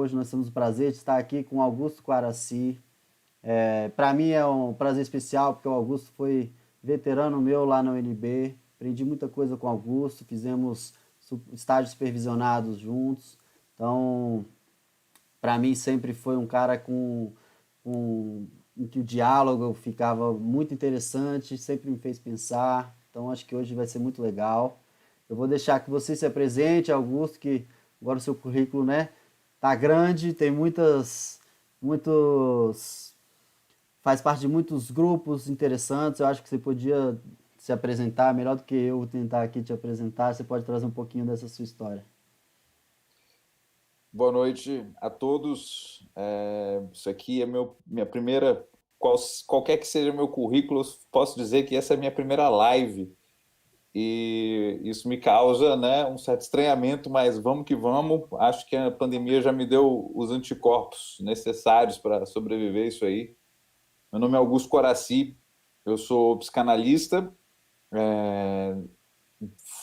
Hoje nós temos o prazer de estar aqui com Augusto Guaraci. Para mim é um prazer especial, porque o Augusto foi veterano meu lá na UNB. Aprendi muita coisa com o Augusto, fizemos estágios supervisionados juntos. Então, para mim sempre foi um cara em que o diálogo ficava muito interessante, sempre me fez pensar. Então acho que hoje vai ser muito legal. Eu vou deixar que você se apresente, Augusto, que agora o seu currículo, né, tá grande, tem muitos, faz parte de muitos grupos interessantes. Eu acho que você podia se apresentar melhor do que eu tentar aqui te apresentar. Você pode trazer um pouquinho dessa sua história. Boa noite a todos. Isso aqui é minha primeira, qualquer que seja meu currículo, eu posso dizer que essa é a minha primeira live. E isso me causa, né, um certo estranhamento, mas vamos que vamos. Acho que a pandemia já me deu os anticorpos necessários para sobreviver isso aí. Meu nome é Augusto Coraci, eu sou psicanalista. É,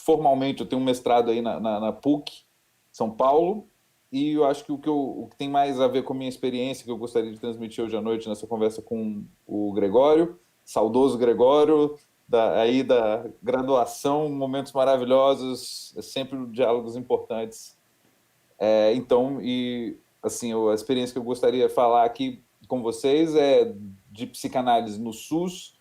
Formalmente, eu tenho um mestrado aí na PUC, São Paulo, e eu acho que o que tem mais a ver com a minha experiência, que eu gostaria de transmitir hoje à noite nessa conversa com o Gregório, saudoso Gregório, aí da graduação, momentos maravilhosos, sempre diálogos importantes. Então, e assim, a experiência que eu gostaria de falar aqui com vocês é de psicanálise no SUS,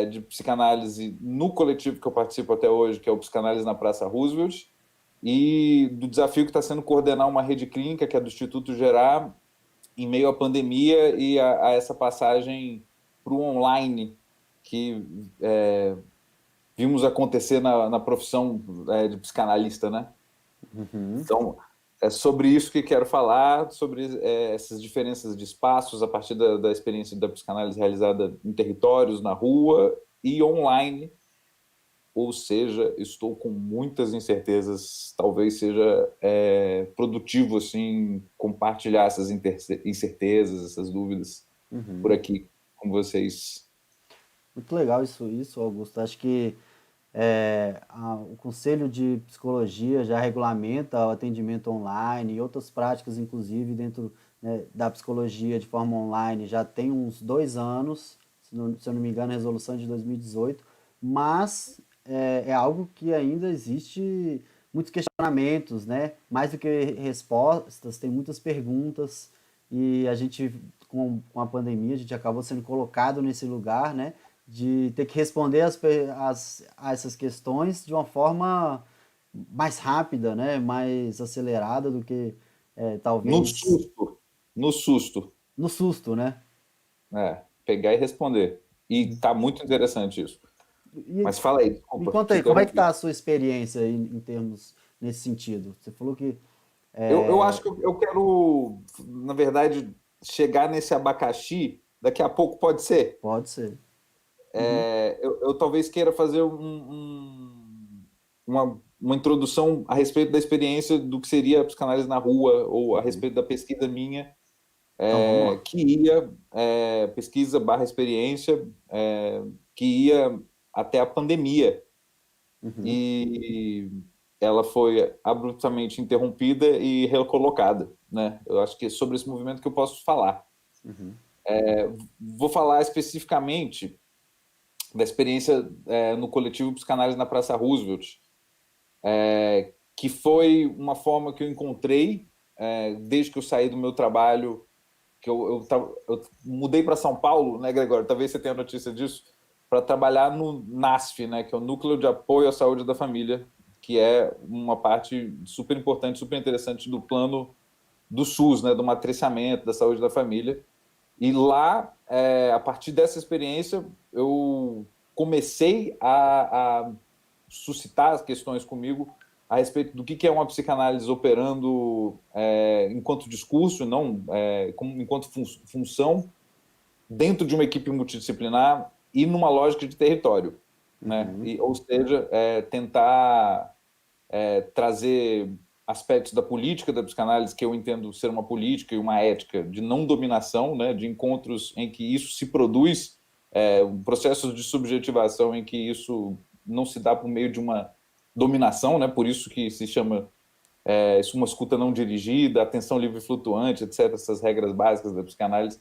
de psicanálise no coletivo que eu participo até hoje, que é o Psicanálise na Praça Roosevelt, e do desafio que está sendo coordenar uma rede clínica, que é do Instituto Gerar, em meio à pandemia e a essa passagem para o online que vimos acontecer na profissão de psicanalista, né? Então, é sobre isso que quero falar, sobre essas diferenças de espaços a partir da experiência da psicanálise realizada em territórios, na rua e online. Ou seja, estou com muitas incertezas. Talvez seja produtivo assim compartilhar essas incertezas, essas dúvidas por aqui com vocês. Muito legal isso, Augusto. Acho que o Conselho de Psicologia já regulamenta o atendimento online e outras práticas, inclusive dentro, né, da psicologia de forma online, já tem uns 2 anos, se eu não me engano, a resolução é de 2018, mas é algo que ainda existe muitos questionamentos, né? Mais do que respostas, tem muitas perguntas e a gente, com a pandemia, a gente acabou sendo colocado nesse lugar, né? De ter que responder a essas questões de uma forma mais rápida, né? Mais acelerada do que No talvez susto, no susto. no susto, né? Pegar e responder. E tá muito interessante isso. E Mas fala aí, me desculpa, conta te aí, como é que tá interrompi. a sua experiência aí, em termos nesse sentido? Você falou que Eu acho que eu quero, na verdade, chegar nesse abacaxi daqui a pouco, pode ser? pode ser. Uhum, Eu talvez queira fazer uma introdução a respeito da experiência do que seria a psicanálise na rua, ou a respeito da pesquisa minha, então vamos lá. que ia, pesquisa barra experiência, que ia até a pandemia. Uhum, E ela foi abruptamente interrompida e recolocada, né? Eu acho que é sobre esse movimento que eu posso falar. uhum, Vou falar especificamente da experiência no coletivo Psicanálise na Praça Roosevelt, que foi uma forma que eu encontrei desde que eu saí do meu trabalho, que eu mudei para São Paulo, né, Gregório? Talvez você tenha notícia disso, para trabalhar no NASF, né, que é o Núcleo de Apoio à Saúde da Família, que é uma parte super importante, super interessante do plano do SUS, né, do matriciamento da saúde da família. E lá, a partir dessa experiência, eu comecei a suscitar as questões comigo a respeito do que é uma psicanálise operando enquanto discurso, não como enquanto função, dentro de uma equipe multidisciplinar e numa lógica de território, né? uhum, Ou seja, tentar trazer aspectos da política da psicanálise, que eu entendo ser uma política e uma ética de não dominação, né, de encontros em que isso se produz, processos de subjetivação em que isso não se dá por meio de uma dominação, né, por isso que se chama uma escuta não dirigida, atenção livre e flutuante, etc., essas regras básicas da psicanálise.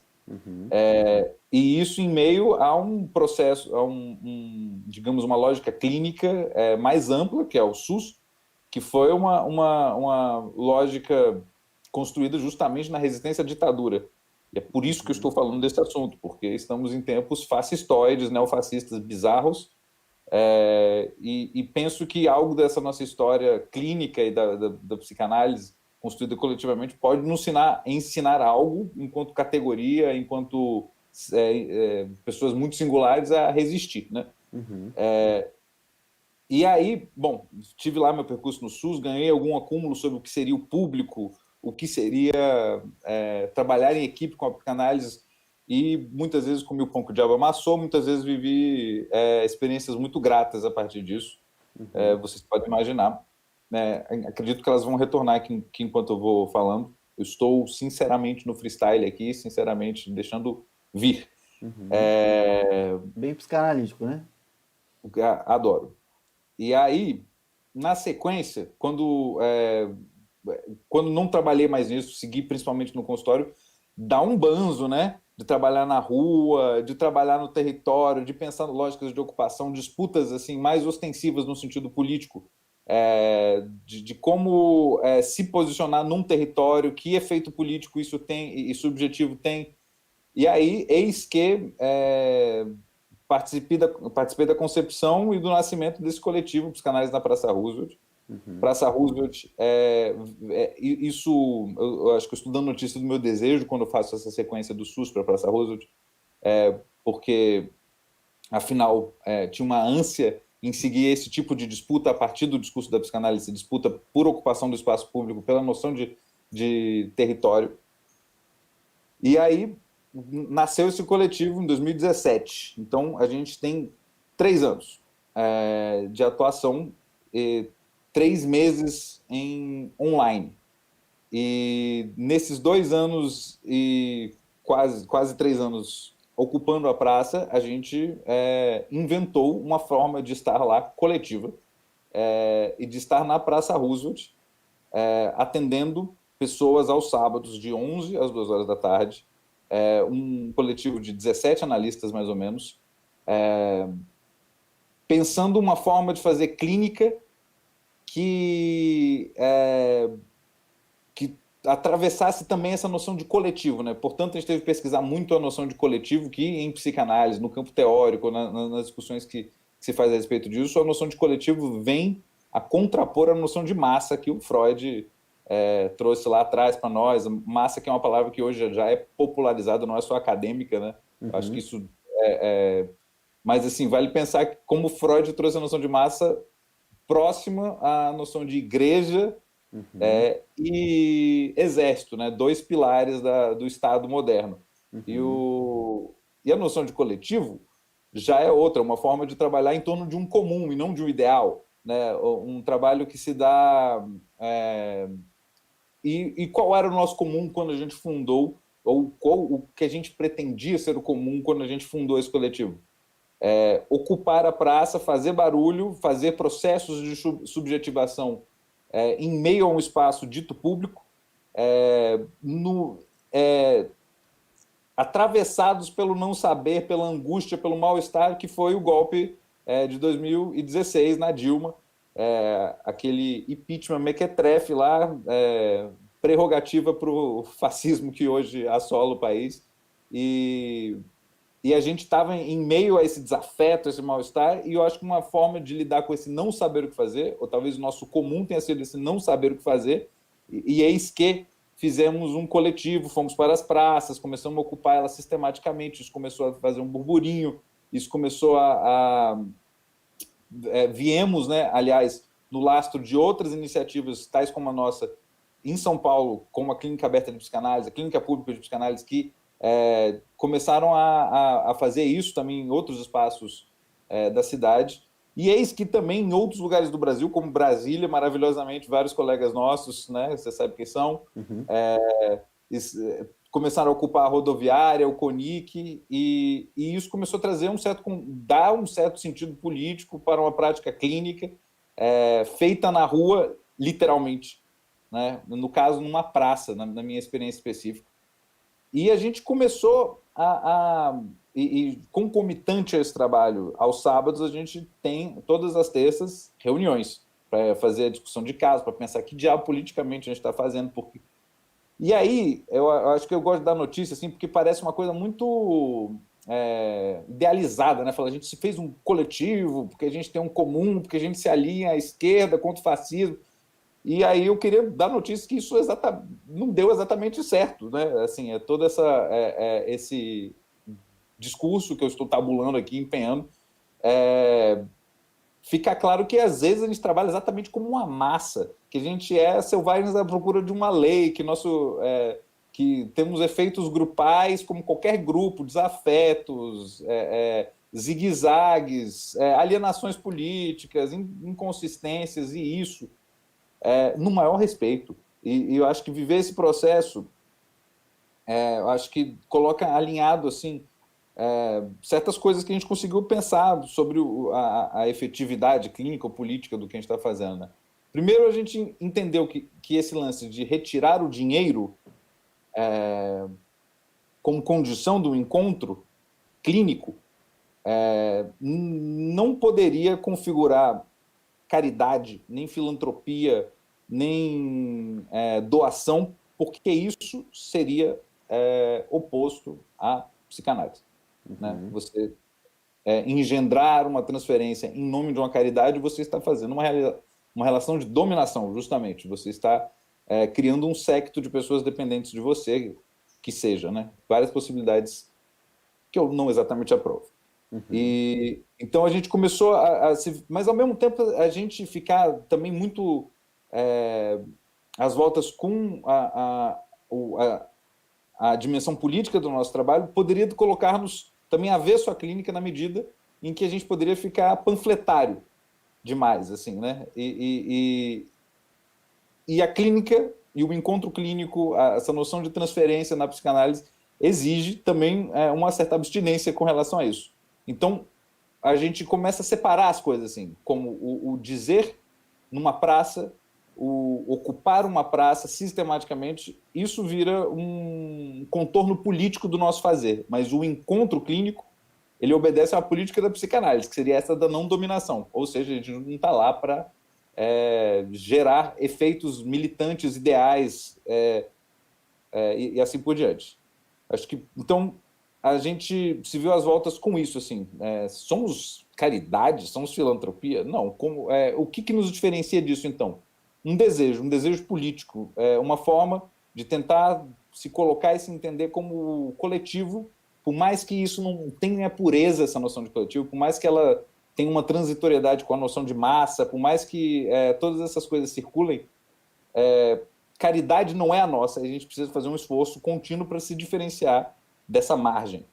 E isso em meio a um processo, digamos, uma lógica clínica mais ampla, que é o SUS, que foi uma lógica construída justamente na resistência à ditadura. E é por isso que eu estou falando desse assunto, porque estamos em tempos fascistoides, neofascistas bizarros, e penso que algo dessa nossa história clínica e da psicanálise construída coletivamente pode nos ensinar algo enquanto categoria, enquanto pessoas muito singulares a resistir, né? E aí, bom, tive lá meu percurso no SUS, ganhei algum acúmulo sobre o que seria o público, o que seria trabalhar em equipe com a psicanálise, e muitas vezes comi o pão que o diabo amassou, muitas vezes vivi experiências muito gratas a partir disso. Vocês podem imaginar. Né? Acredito que elas vão retornar aqui enquanto eu vou falando. Eu estou sinceramente no freestyle aqui, sinceramente deixando vir. Bem psicanalítico, né? Adoro. E aí, na sequência, quando não trabalhei mais nisso, segui principalmente no consultório, dá um banzo, né? De trabalhar na rua, de trabalhar no território, de pensar em lógicas de ocupação, disputas assim mais ostensivas no sentido político, de como se posicionar num território, que efeito político isso tem e subjetivo tem. E aí, eis que participei da concepção e do nascimento desse coletivo Psicanálise na Praça Roosevelt. Praça Roosevelt, isso, eu acho que eu estou dando notícia do meu desejo quando eu faço essa sequência do SUS para a Praça Roosevelt, porque, afinal, tinha uma ânsia em seguir esse tipo de disputa a partir do discurso da psicanálise, disputa por ocupação do espaço público, pela noção de território. E aí nasceu esse coletivo em 2017. Então, a gente tem 3 anos de atuação, 3 meses online. E nesses 2 anos e quase 3 anos ocupando a praça, a gente inventou uma forma de estar lá coletiva e de estar na Praça Roosevelt, atendendo pessoas aos sábados de 11 às 2 horas da tarde, um coletivo de 17 analistas, mais ou menos, pensando uma forma de fazer clínica que atravessasse também essa noção de coletivo, né? Portanto, a gente teve que pesquisar muito a noção de coletivo, que em psicanálise, no campo teórico, nas discussões que se faz a respeito disso, a noção de coletivo vem a contrapor a noção de massa que o Freud trouxe lá atrás para nós. Massa, que é uma palavra que hoje já é popularizada, não é só acadêmica, né? Acho que isso mas, assim, vale pensar que como Freud trouxe a noção de massa próxima à noção de igreja e exército, né? 2 pilares do Estado moderno. E a noção de coletivo já é outra, uma forma de trabalhar em torno de um comum e não de um ideal, né? Um trabalho que se dá... E qual era o nosso comum quando a gente fundou, ou o que a gente pretendia ser o comum quando a gente fundou esse coletivo? Ocupar a praça, fazer barulho, fazer processos de subjetivação em meio a um espaço dito público, atravessados pelo não saber, pela angústia, pelo mal-estar que foi o golpe de 2016 na Dilma, aquele impeachment mequetrefe lá, prerrogativa para o fascismo que hoje assola o país. E a gente estava em meio a esse desafeto, esse mal-estar, e eu acho que uma forma de lidar com esse não saber o que fazer, ou talvez o nosso comum tenha sido esse não saber o que fazer, e eis que fizemos um coletivo, fomos para as praças, começamos a ocupar elas sistematicamente, isso começou a fazer um burburinho, isso começou viemos, né, aliás, no lastro de outras iniciativas, tais como a nossa, em São Paulo, como a Clínica Aberta de Psicanálise, a Clínica Pública de Psicanálise, que começaram a fazer isso também em outros espaços da cidade. E eis que também em outros lugares do Brasil, como Brasília, maravilhosamente, vários colegas nossos, né, você sabe quem são, começaram a ocupar a rodoviária, o CONIC, e isso começou a trazer dar um certo sentido político para uma prática clínica feita na rua, literalmente. né? No caso, numa praça, na minha experiência específica. E a gente começou e concomitante a esse trabalho, aos sábados a gente tem, todas as terças, reuniões para fazer a discussão de caso, para pensar que diabo politicamente a gente está fazendo, porque... E aí, eu acho que eu gosto de dar notícia, assim, porque parece uma coisa muito idealizada, né? Fala, a gente se fez um coletivo, porque a gente tem um comum, porque a gente se alinha à esquerda contra o fascismo. E aí eu queria dar notícia que isso não deu exatamente certo, né? Assim, todo esse discurso que eu estou tabulando aqui, empenhando, fica claro que às vezes a gente trabalha exatamente como uma massa, que a gente é selvagens à procura de uma lei, que temos efeitos grupais como qualquer grupo, desafetos, zigue-zagues, alienações políticas, inconsistências, e isso no maior respeito. E eu acho que viver esse processo, eu acho que coloca alinhado assim certas coisas que a gente conseguiu pensar sobre a efetividade clínica ou política do que a gente está fazendo. Né? Primeiro, a gente entendeu que esse lance de retirar o dinheiro como condição do encontro clínico não poderia configurar caridade, nem filantropia, nem doação, porque isso seria oposto à psicanálise. Né? Você engendrar uma transferência em nome de uma caridade, você está fazendo uma relação de dominação, justamente. Você está criando um séquito de pessoas dependentes de você, que seja, né? Várias possibilidades que eu não exatamente aprovo. E então a gente começou mas ao mesmo tempo a gente ficar também muito às voltas com a dimensão política do nosso trabalho, poderia colocar-nos também avesso à clínica na medida em que a gente poderia ficar panfletário demais, assim, né? E a clínica e o encontro clínico, essa noção de transferência na psicanálise exige também uma certa abstinência com relação a isso. Então, a gente começa a separar as coisas, assim, como o dizer numa praça, o ocupar uma praça sistematicamente, isso vira um contorno político do nosso fazer. Mas o encontro clínico, ele obedece à política da psicanálise, que seria essa da não dominação. Ou seja, a gente não está lá para gerar efeitos militantes ideais e assim por diante. Acho que, então, a gente se viu às voltas com isso, assim, somos caridade, somos filantropia? Não, o que nos diferencia disso, então? Um desejo político, uma forma de tentar se colocar e se entender como coletivo, por mais que isso não tenha pureza, essa noção de coletivo, por mais que ela tenha uma transitoriedade com a noção de massa, por mais que todas essas coisas circulem, caridade não é a nossa, a gente precisa fazer um esforço contínuo para se diferenciar dessa margem.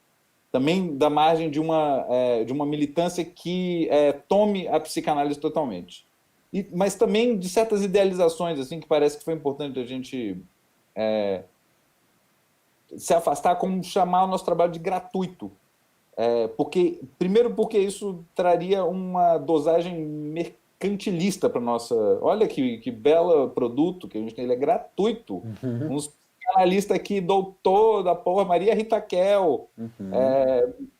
Também da margem de uma militância que tome a psicanálise totalmente. Mas também de certas idealizações, assim, que parece que foi importante a gente se afastar, como chamar o nosso trabalho de gratuito. Primeiro porque isso traria uma dosagem mercantilista para nossa... Olha que belo produto que a gente tem, ele é gratuito. Uns psicanalista aqui, doutor da porra, Maria Rita Kel,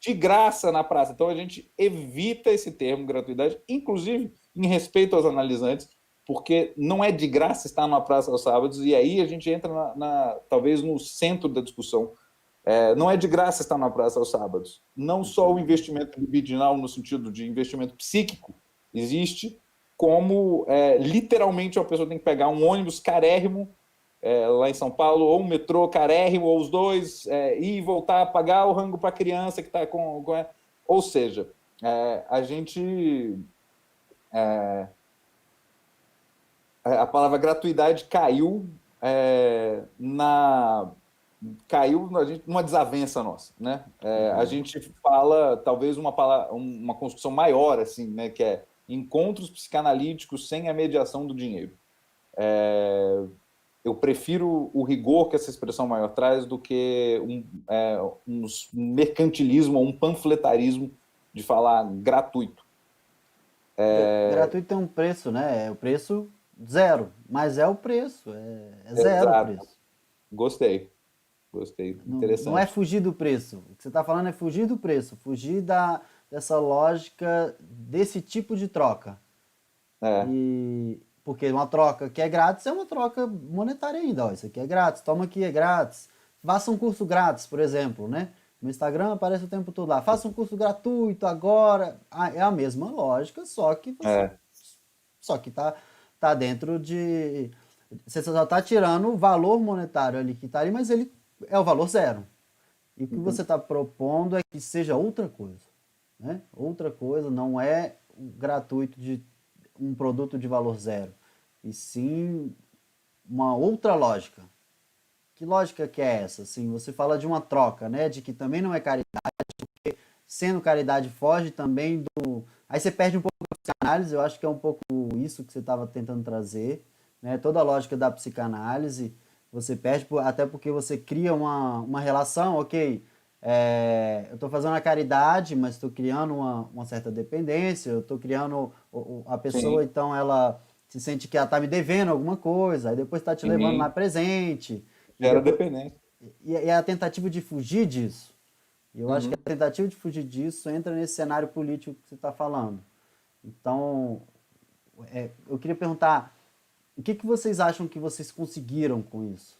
de graça na praça. Então a gente evita esse termo gratuidade, inclusive em respeito aos analisantes, porque não é de graça estar numa praça aos sábados, e aí a gente entra talvez no centro da discussão. Não é de graça estar na praça aos sábados. Não só o investimento libidinal, no sentido de investimento psíquico, existe, como literalmente a pessoa tem que pegar um ônibus carérrimo lá em São Paulo, ou um metrô carérrimo, ou os dois, ir e voltar, pagar o rango para a criança que está com... Ou seja, a gente... a palavra gratuidade caiu numa desavença nossa, né? A gente fala talvez uma construção maior, assim, né? Que é encontros psicanalíticos sem a mediação do dinheiro. Eu prefiro o rigor que essa expressão maior traz do que um mercantilismo ou um panfletarismo de falar gratuito. Gratuito tem um preço, né? O preço zero, mas é o preço, é zero o Exato. preço. Gostei. Gostei. Não é Interessante. fugir do preço. O que você está falando é fugir do preço, fugir dessa lógica desse tipo de troca. É. E porque uma troca que é grátis é uma troca monetária ainda. Ó, isso aqui é grátis, toma aqui, é grátis. Faça um curso grátis, por exemplo, né? No Instagram aparece o tempo todo lá. Faça um curso gratuito agora. Ah, é a mesma lógica, É. só que tá dentro de. Você só está tirando o valor monetário ali que está ali, mas ele é o valor zero. E o que você Uhum. está propondo é que seja outra coisa. Né? Outra coisa, não é o gratuito de um produto de valor zero, e sim uma outra lógica. Que lógica que é essa? Assim, você fala de uma troca, né? De que também não é caridade, sendo caridade foge também do. Aí você perde um pouco da psicanálise, eu acho que é um pouco isso que você estava tentando trazer, né? Toda a lógica da psicanálise, você perde, até porque você cria uma relação, ok, eu estou fazendo a caridade, mas estou criando uma certa dependência, eu estou criando a pessoa, Sim. então ela se sente que ela está me devendo alguma coisa, aí depois está te levando lá Sim. presente, e Gera depois dependência. e a tentativa de fugir disso. E eu acho que a Uhum. tentativa de fugir disso entra nesse cenário político que você está falando. Então, eu queria perguntar, o que, que vocês acham que vocês conseguiram com isso?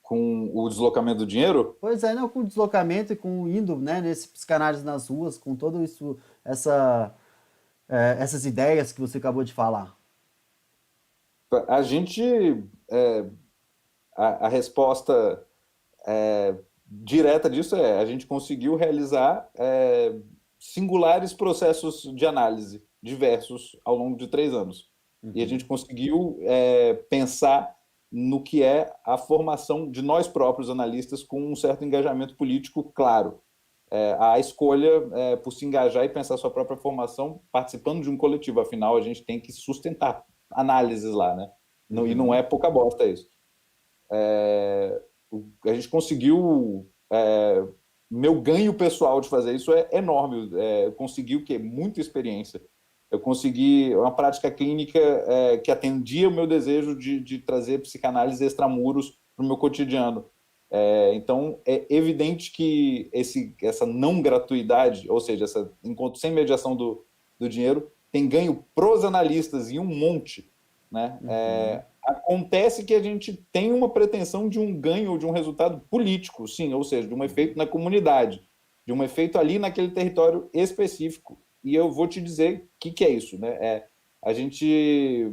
Com o deslocamento do dinheiro? Pois é, não, com o deslocamento e com indo, né, nesse psicanálise nas ruas, com todo isso, essas ideias que você acabou de falar. A gente, é, a resposta direta disso é a gente conseguiu realizar singulares processos de análise diversos ao longo de 3 anos. E a gente conseguiu pensar no que é a formação de nós próprios analistas com um certo engajamento político claro. A escolha por se engajar e pensar sua própria formação participando de um coletivo. Afinal, a gente tem que sustentar análises lá, né? E não é pouca bosta isso. A gente conseguiu. Meu ganho pessoal de fazer isso é enorme. Eu consegui o quê? Muita experiência. Eu consegui uma prática clínica que atendia o meu desejo de trazer psicanálise extramuros para o meu cotidiano. Então, é evidente que essa não gratuidade, ou seja, esse encontro sem mediação do dinheiro, tem ganho pros analistas e um monte. Né? Acontece que a gente tem uma pretensão de um ganho ou de um resultado político, sim, ou seja, de um efeito na comunidade, de um efeito ali naquele território específico. E eu vou te dizer o que é isso. Né? A gente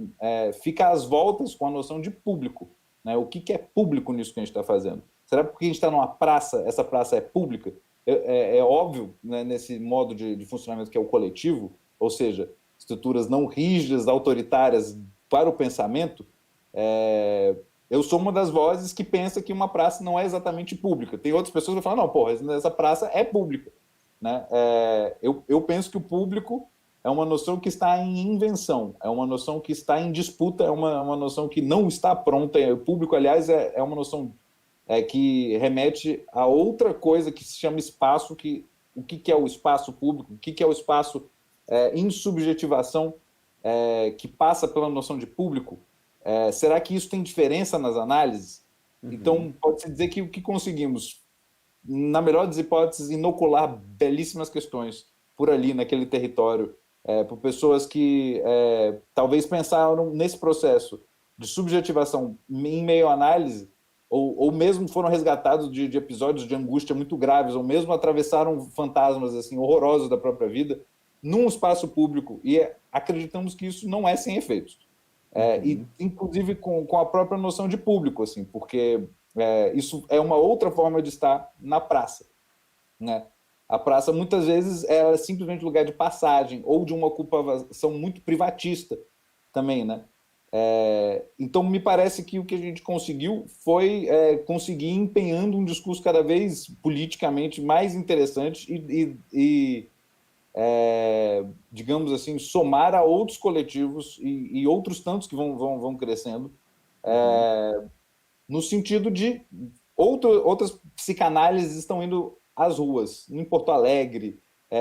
fica às voltas com a noção de público. Né? O que é público nisso que a gente está fazendo? Será que porque a gente está numa praça, essa praça é pública? É óbvio, né, nesse modo de funcionamento que é o coletivo, ou seja, estruturas não rígidas, autoritárias para o pensamento, eu sou uma das vozes que pensa que uma praça não é exatamente pública. Tem outras pessoas que vão falar, não, porra, essa praça é pública. Né? Eu penso que o público é uma noção que está em invenção, é uma noção que está em disputa, é uma noção que não está pronta. O público, aliás, é uma noção que remete a outra coisa que se chama espaço, o que é o espaço público, o que é o espaço em subjetivação, que passa pela noção de público. Será que isso tem diferença nas análises? Então, pode-se dizer que o que conseguimos, na melhor das hipóteses, inocular belíssimas questões por ali, naquele território, por pessoas que talvez pensaram nesse processo de subjetivação em meio à análise, ou mesmo foram resgatados de episódios de angústia muito graves, ou mesmo atravessaram fantasmas assim horrorosos da própria vida, num espaço público, e acreditamos que isso não é sem efeitos. E inclusive com a própria noção de público, assim, porque isso é uma outra forma de estar na praça. Né? A praça, muitas vezes, é simplesmente lugar de passagem ou de uma ocupação muito privatista também, né? Então, me parece que o que a gente conseguiu foi conseguir empenhando um discurso cada vez politicamente mais interessante digamos assim, somar a outros coletivos e outros tantos que vão crescendo, no sentido de outras psicanálises estão indo às ruas, em Porto Alegre,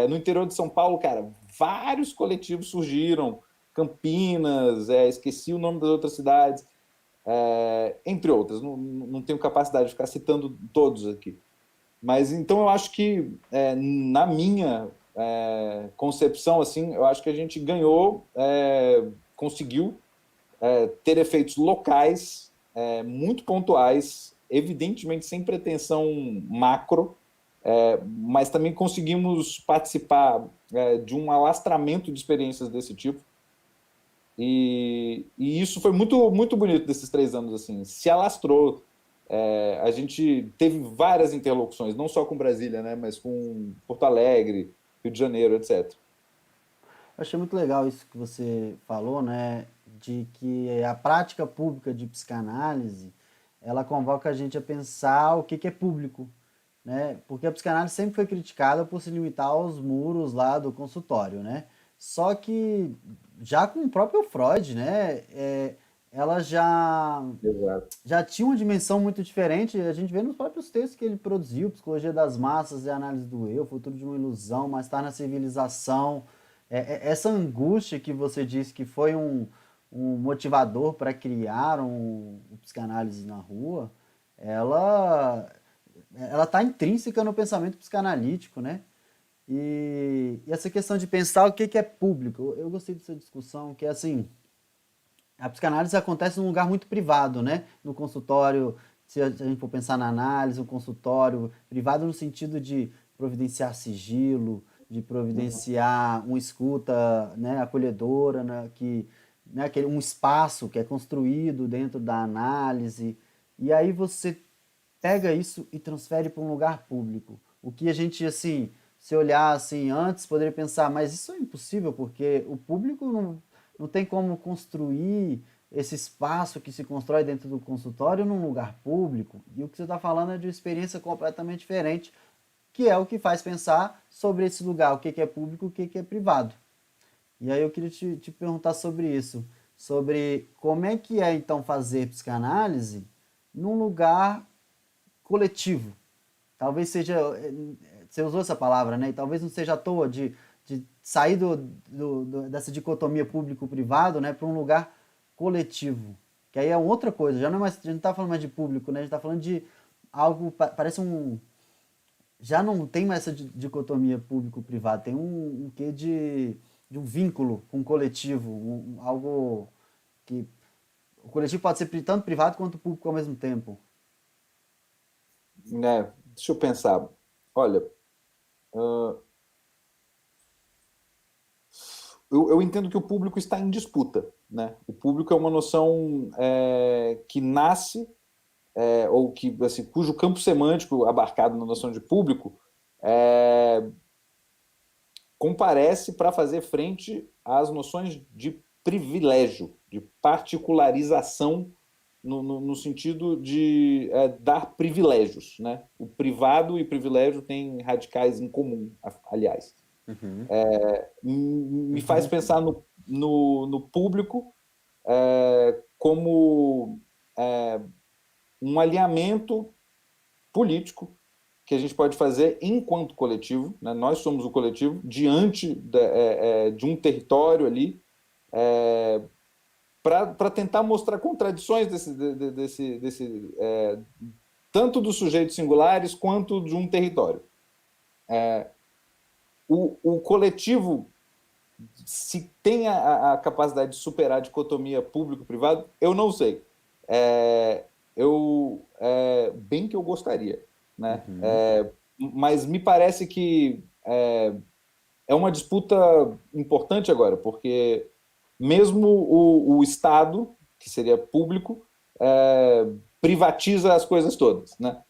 no interior de São Paulo, cara, vários coletivos surgiram, Campinas, esqueci o nome das outras cidades, entre outras. Não tenho capacidade de ficar citando todos aqui. Mas então eu acho que, na minha concepção, assim, eu acho que a gente ganhou, conseguiu ter efeitos locais muito pontuais, evidentemente sem pretensão macro, mas também conseguimos participar de um alastramento de experiências desse tipo. E isso foi muito, muito bonito desses 3 anos, assim, se alastrou. A gente teve várias interlocuções, não só com Brasília, né, mas com Porto Alegre, Rio de Janeiro, etc. Eu achei muito legal isso que você falou, né, de que a prática pública de psicanálise, ela convoca a gente a pensar o que que é público, né? Porque a psicanálise sempre foi criticada por se limitar aos muros lá do consultório, né? Só que já com o próprio Freud, né, ela Exato. já tinha uma dimensão muito diferente. A gente vê nos próprios textos que ele produziu, Psicologia das Massas e Análise do Eu, Futuro de uma Ilusão, mais tarde na Civilização. Essa angústia que você disse que foi um motivador para criar um psicanálise na rua, ela ela está intrínseca no pensamento psicanalítico, né? E essa questão de pensar o que, que é público, eu gostei dessa discussão, que é assim, a psicanálise acontece num lugar muito privado, né? No consultório, se a gente for pensar na análise, um consultório privado no sentido de providenciar sigilo, de providenciar uma escuta, né, acolhedora, né, um espaço que é construído dentro da análise. E aí você pega isso e transfere para um lugar público. O que a gente, assim, se olhar assim antes, poderia pensar, mas isso é impossível, porque o público não tem como construir esse espaço que se constrói dentro do consultório num lugar público. E o que você está falando é de uma experiência completamente diferente, que é o que faz pensar sobre esse lugar, o que é público, o que é privado. E aí eu queria te perguntar sobre isso, sobre como é que é então fazer psicanálise num lugar coletivo. Talvez seja, você usou essa palavra, né? E talvez não seja à toa de sair dessa dicotomia público-privado, né, para um lugar coletivo. Que aí é outra coisa, já não é mais, a gente não está falando mais de público, né? A gente está falando de algo, parece um, já não tem mais essa dicotomia público-privado, tem um quê de um vínculo com o coletivo, algo que o coletivo pode ser tanto privado quanto público ao mesmo tempo. Deixa eu pensar. Olha, eu entendo que o público está em disputa, né? O público é uma noção que nasce, ou que, assim, cujo campo semântico abarcado na noção de público comparece para fazer frente às noções de privilégio, de particularização no sentido de dar privilégios, né? O privado e privilégio têm radicais em comum, aliás. Me faz pensar no público como um alinhamento político que a gente pode fazer enquanto coletivo, né? Nós somos o coletivo, diante de um território ali, para tentar mostrar contradições tanto dos sujeitos singulares quanto de um território. O coletivo, se tem a capacidade de superar a dicotomia público-privado, eu não sei. Bem que eu gostaria, né? Mas me parece que é uma disputa importante agora, porque mesmo o Estado, que seria público, privatiza as coisas todas, né?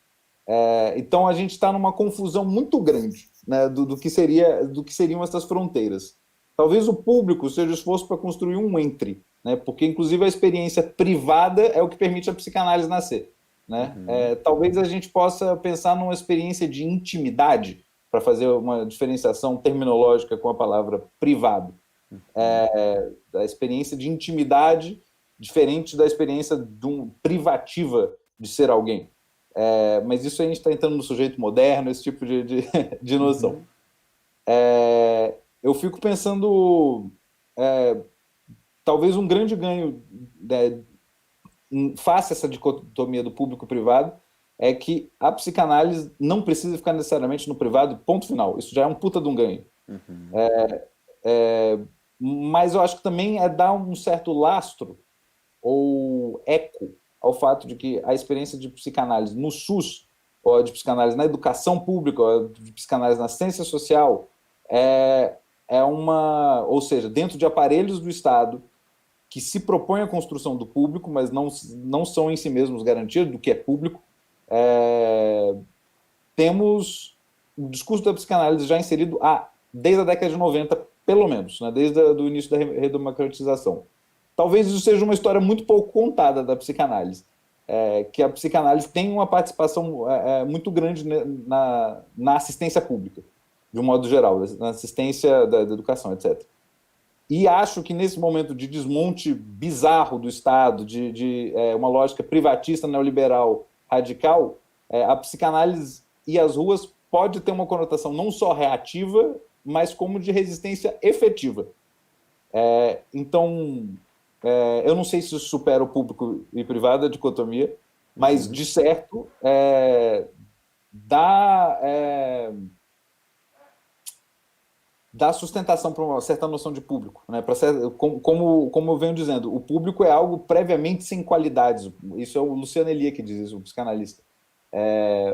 Então a gente está numa confusão muito grande, né, do que seriam essas fronteiras. Talvez o público seja o esforço para construir um entre, né, porque inclusive a experiência privada é o que permite a psicanálise nascer, né? Talvez a gente possa pensar numa experiência de intimidade, para fazer uma diferenciação terminológica com a palavra privado. Da experiência de intimidade diferente da experiência privativa de ser alguém. Mas isso a gente está entrando no sujeito moderno, esse tipo de noção. Eu fico pensando talvez um grande ganho, né, face essa dicotomia do público e privado, é que a psicanálise não precisa ficar necessariamente no privado, ponto final. Isso já é um puta de um ganho. Mas eu acho que também é dar um certo lastro ou eco ao fato de que a experiência de psicanálise no SUS, ou de psicanálise na educação pública, ou de psicanálise na ciência social, ou seja, dentro de aparelhos do Estado que se propõem a construção do público, mas não são em si mesmos garantias do que é público, temos o discurso da psicanálise já inserido desde a década de 90, pelo menos, né, desde o início da redemocratização. Talvez isso seja uma história muito pouco contada da psicanálise, que a psicanálise tem uma participação muito grande na assistência pública, de um modo geral, na assistência da educação, etc. E acho que nesse momento de desmonte bizarro do Estado, de uma lógica privatista neoliberal radical, a psicanálise e as ruas pode ter uma conotação não só reativa, mas como de resistência efetiva. Então, eu não sei se isso supera o público e privado, a dicotomia, mas, de certo, dá sustentação para uma certa noção de público, né? Como eu venho dizendo, o público é algo previamente sem qualidades. Isso é o Luciano Elia que diz isso, o psicanalista.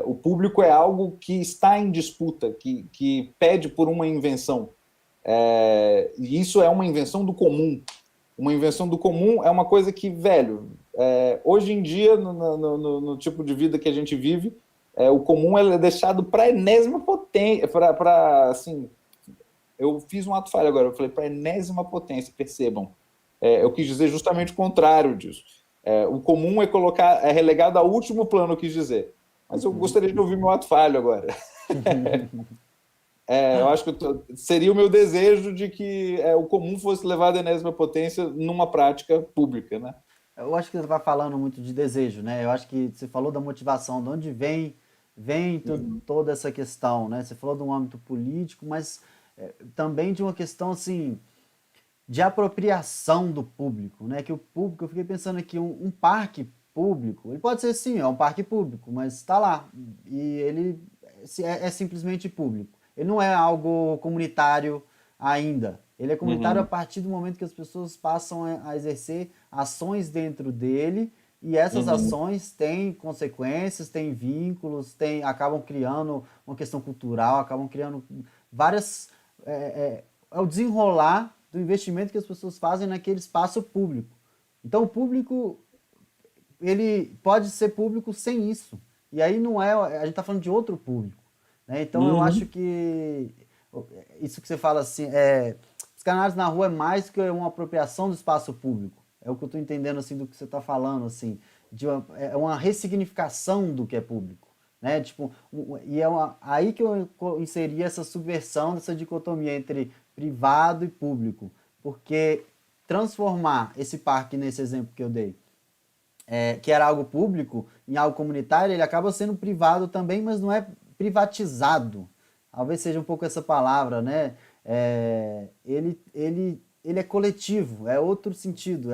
O público é algo que está em disputa, que pede por uma invenção. E isso é uma invenção do comum. Uma invenção do comum é uma coisa que, velho, hoje em dia, no tipo de vida que a gente vive, o comum é deixado para a enésima potência, assim, eu fiz um ato falho agora, eu falei para a enésima potência, percebam. Eu quis dizer justamente o contrário disso. O comum é relegado ao último plano, eu quis dizer. Mas eu gostaria de ouvir meu ato falho agora. Eu acho que seria o meu desejo de que o comum fosse levado à enésima potência numa prática pública, né? Eu acho que você vai falando muito de desejo, né? Eu acho que você falou da motivação, de onde vem toda essa questão, né? Você falou de um âmbito político, mas também de uma questão, assim, de apropriação do público, né? Que o público, eu fiquei pensando aqui, um parque público, ele pode ser sim, é um parque público, mas está lá, e ele é simplesmente público. Ele não é algo comunitário ainda. Ele é comunitário a partir do momento que as pessoas passam a exercer ações dentro dele, e essas ações têm consequências, têm vínculos, acabam criando uma questão cultural, acabam criando várias... É o desenrolar do investimento que as pessoas fazem naquele espaço público. Então o público, ele pode ser público sem isso. E aí não é... A gente está falando de outro público, né? Então eu acho que isso que você fala assim, psicanálise na rua é mais que uma apropriação do espaço público. É o que eu estou entendendo assim, do que você está falando, assim, é uma ressignificação do que é público. Né? Tipo, e aí que eu inseri essa subversão dessa dicotomia entre privado e público. Porque transformar esse parque, nesse exemplo que eu dei, que era algo público, em algo comunitário, ele acaba sendo privado também, mas não é privatizado. Talvez seja um pouco essa palavra, né? Ele é coletivo, é outro sentido.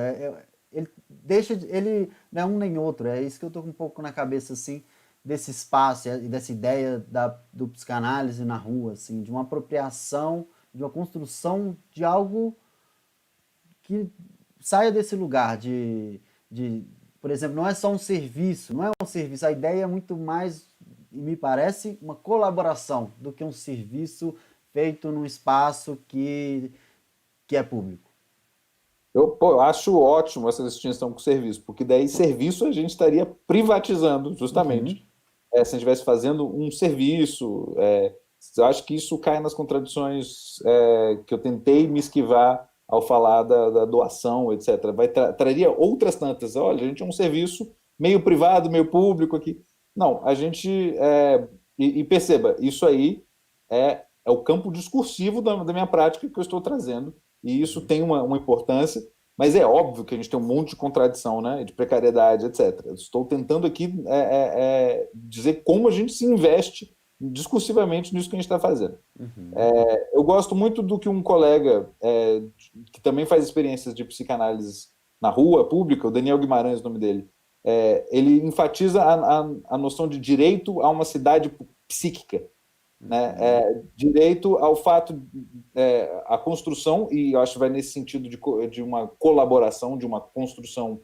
Ele não é um nem outro. É isso que eu estou com um pouco na cabeça, assim, desse espaço e dessa ideia do psicanálise na rua, assim, de uma apropriação, de uma construção de algo que saia desse lugar por exemplo, não é só um serviço, não é um serviço, a ideia é muito mais, me parece, uma colaboração do que um serviço feito num espaço que é público. Eu acho ótimo essa distinção com o serviço, porque daí serviço a gente estaria privatizando, justamente. Se a gente estivesse fazendo um serviço, eu acho que isso cai nas contradições que eu tentei me esquivar ao falar da doação, etc. Traria outras tantas. Olha, a gente é um serviço meio privado, meio público aqui. Não, a gente... E perceba, isso aí é o campo discursivo da minha prática que eu estou trazendo, e isso tem uma importância, mas é óbvio que a gente tem um monte de contradição, né, de precariedade, etc. Eu estou tentando aqui dizer como a gente se investe discursivamente nisso que a gente está fazendo. Eu gosto muito do que um colega que também faz experiências de psicanálise na rua pública, o Daniel Guimarães, o nome dele, ele enfatiza a noção de direito a uma cidade psíquica, né? Direito ao fato, a construção, e eu acho que vai nesse sentido de uma colaboração, de uma construção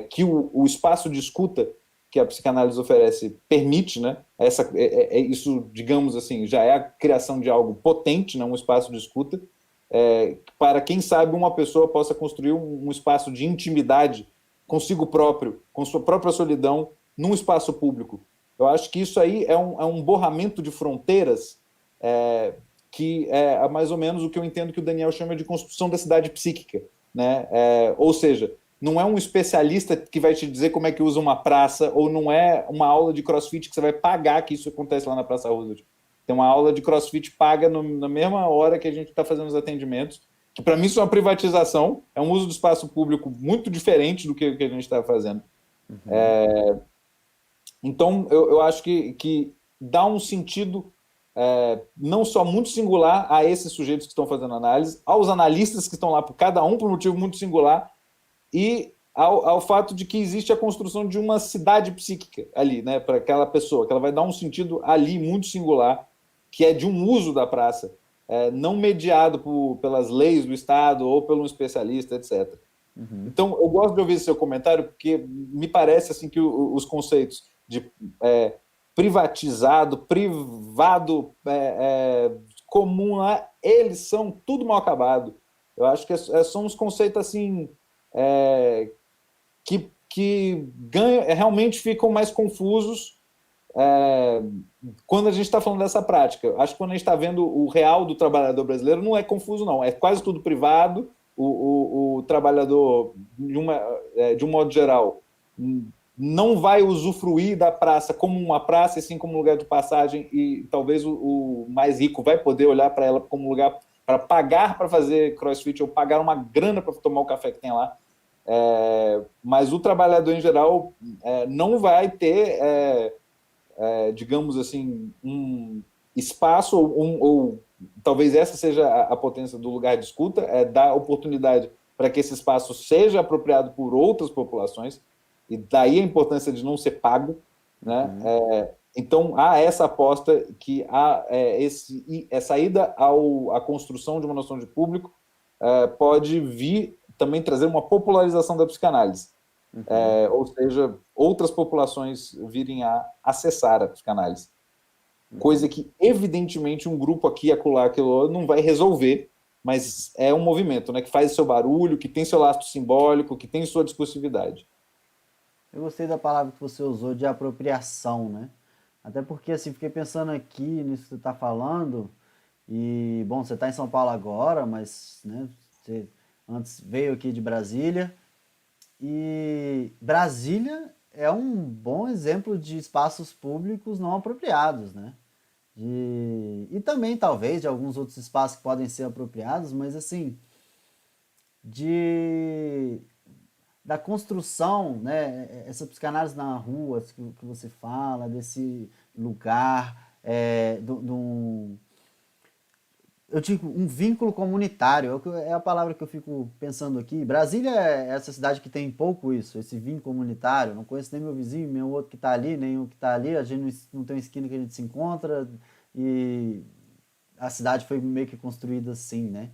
que o espaço de escuta que a psicanálise oferece permite, né? Isso, digamos assim, já é a criação de algo potente, né? Um espaço de escuta, para, quem sabe, uma pessoa possa construir um espaço de intimidade consigo próprio, com sua própria solidão, num espaço público. Eu acho que isso aí é um borramento de fronteiras que é mais ou menos o que eu entendo que o Daniel chama de construção da cidade psíquica, né? Ou seja, não é um especialista que vai te dizer como é que usa uma praça, ou não é uma aula de CrossFit que você vai pagar que isso acontece lá na Praça Roosevelt. Tem uma aula de CrossFit paga na mesma hora que a gente está fazendo os atendimentos, que para mim isso é uma privatização, é um uso do espaço público muito diferente do que a gente está fazendo. Então, eu acho que dá um sentido não só muito singular a esses sujeitos que estão fazendo análise, aos analistas que estão lá, por cada um por um motivo muito singular, e ao fato de que existe a construção de uma cidade psíquica ali, né, para aquela pessoa, que ela vai dar um sentido ali muito singular, que é de um uso da praça, não mediado pelas leis do Estado ou por um especialista, etc. Então, eu gosto de ouvir esse seu comentário, porque me parece assim que os conceitos de privatizado, privado, comum, eles são tudo mal acabado. Eu acho que são uns conceitos assim que realmente ficam mais confusos quando a gente está falando dessa prática. Acho que quando a gente está vendo o real do trabalhador brasileiro, não é confuso, não. É quase tudo privado. O trabalhador, de um modo geral, não vai usufruir da praça como uma praça, e sim como um lugar de passagem, e talvez o mais rico vai poder olhar para ela como um lugar para pagar para fazer CrossFit, ou pagar uma grana para tomar o café que tem lá. Mas o trabalhador, em geral, não vai ter, digamos assim, um espaço, ou talvez essa seja a potência do lugar de escuta, dar oportunidade para que esse espaço seja apropriado por outras populações, e daí a importância de não ser pago, né? Então, há essa aposta que essa ida à construção de uma noção de público pode vir também trazer uma popularização da psicanálise. Ou seja, outras populações virem a acessar a psicanálise. Coisa que, evidentemente, um grupo aqui, acolá, aquilo não vai resolver, mas é um movimento, né, que faz seu barulho, que tem seu lastro simbólico, que tem sua discursividade. Eu gostei da palavra que você usou de apropriação, né? Até porque, assim, fiquei pensando aqui nisso que você está falando, e, bom, você está em São Paulo agora, mas, né, você antes veio aqui de Brasília, e Brasília é um bom exemplo de espaços públicos não apropriados, né? E também, talvez, de alguns outros espaços que podem ser apropriados, mas, assim, da construção, né? Essa psicanálise na rua que você fala, desse lugar, eu digo, um vínculo comunitário, é a palavra que eu fico pensando aqui. Brasília é essa cidade que tem pouco isso, esse vínculo comunitário. Não conheço nem meu vizinho, nem o outro que está ali, nem o que está ali. A gente não tem uma esquina que a gente se encontra, e a cidade foi meio que construída assim, né?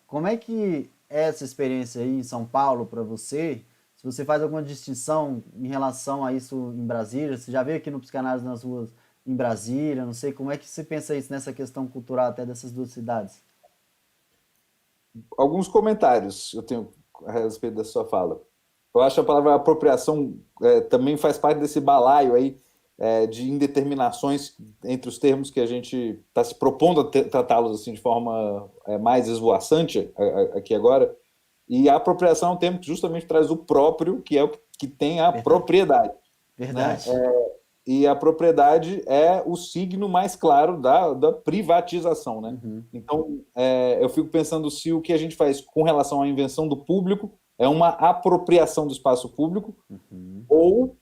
Como é que é essa experiência aí em São Paulo para você? Se você faz alguma distinção em relação a isso em Brasília, você já veio aqui no Psicanálise nas ruas em Brasília, não sei, como é que você pensa isso nessa questão cultural até dessas duas cidades? Alguns comentários eu tenho a respeito da sua fala. Eu acho que a palavra apropriação também faz parte desse balaio aí de indeterminações entre os termos que a gente está se propondo a tratá-los assim de forma mais esvoaçante aqui agora. E a apropriação é um termo que justamente traz o próprio, que é o que tem a Verdade. propriedade. Verdade. Né? E a propriedade é o signo mais claro da privatização, né? Então, eu fico pensando se o que a gente faz com relação à invenção do público é uma apropriação do espaço público, ou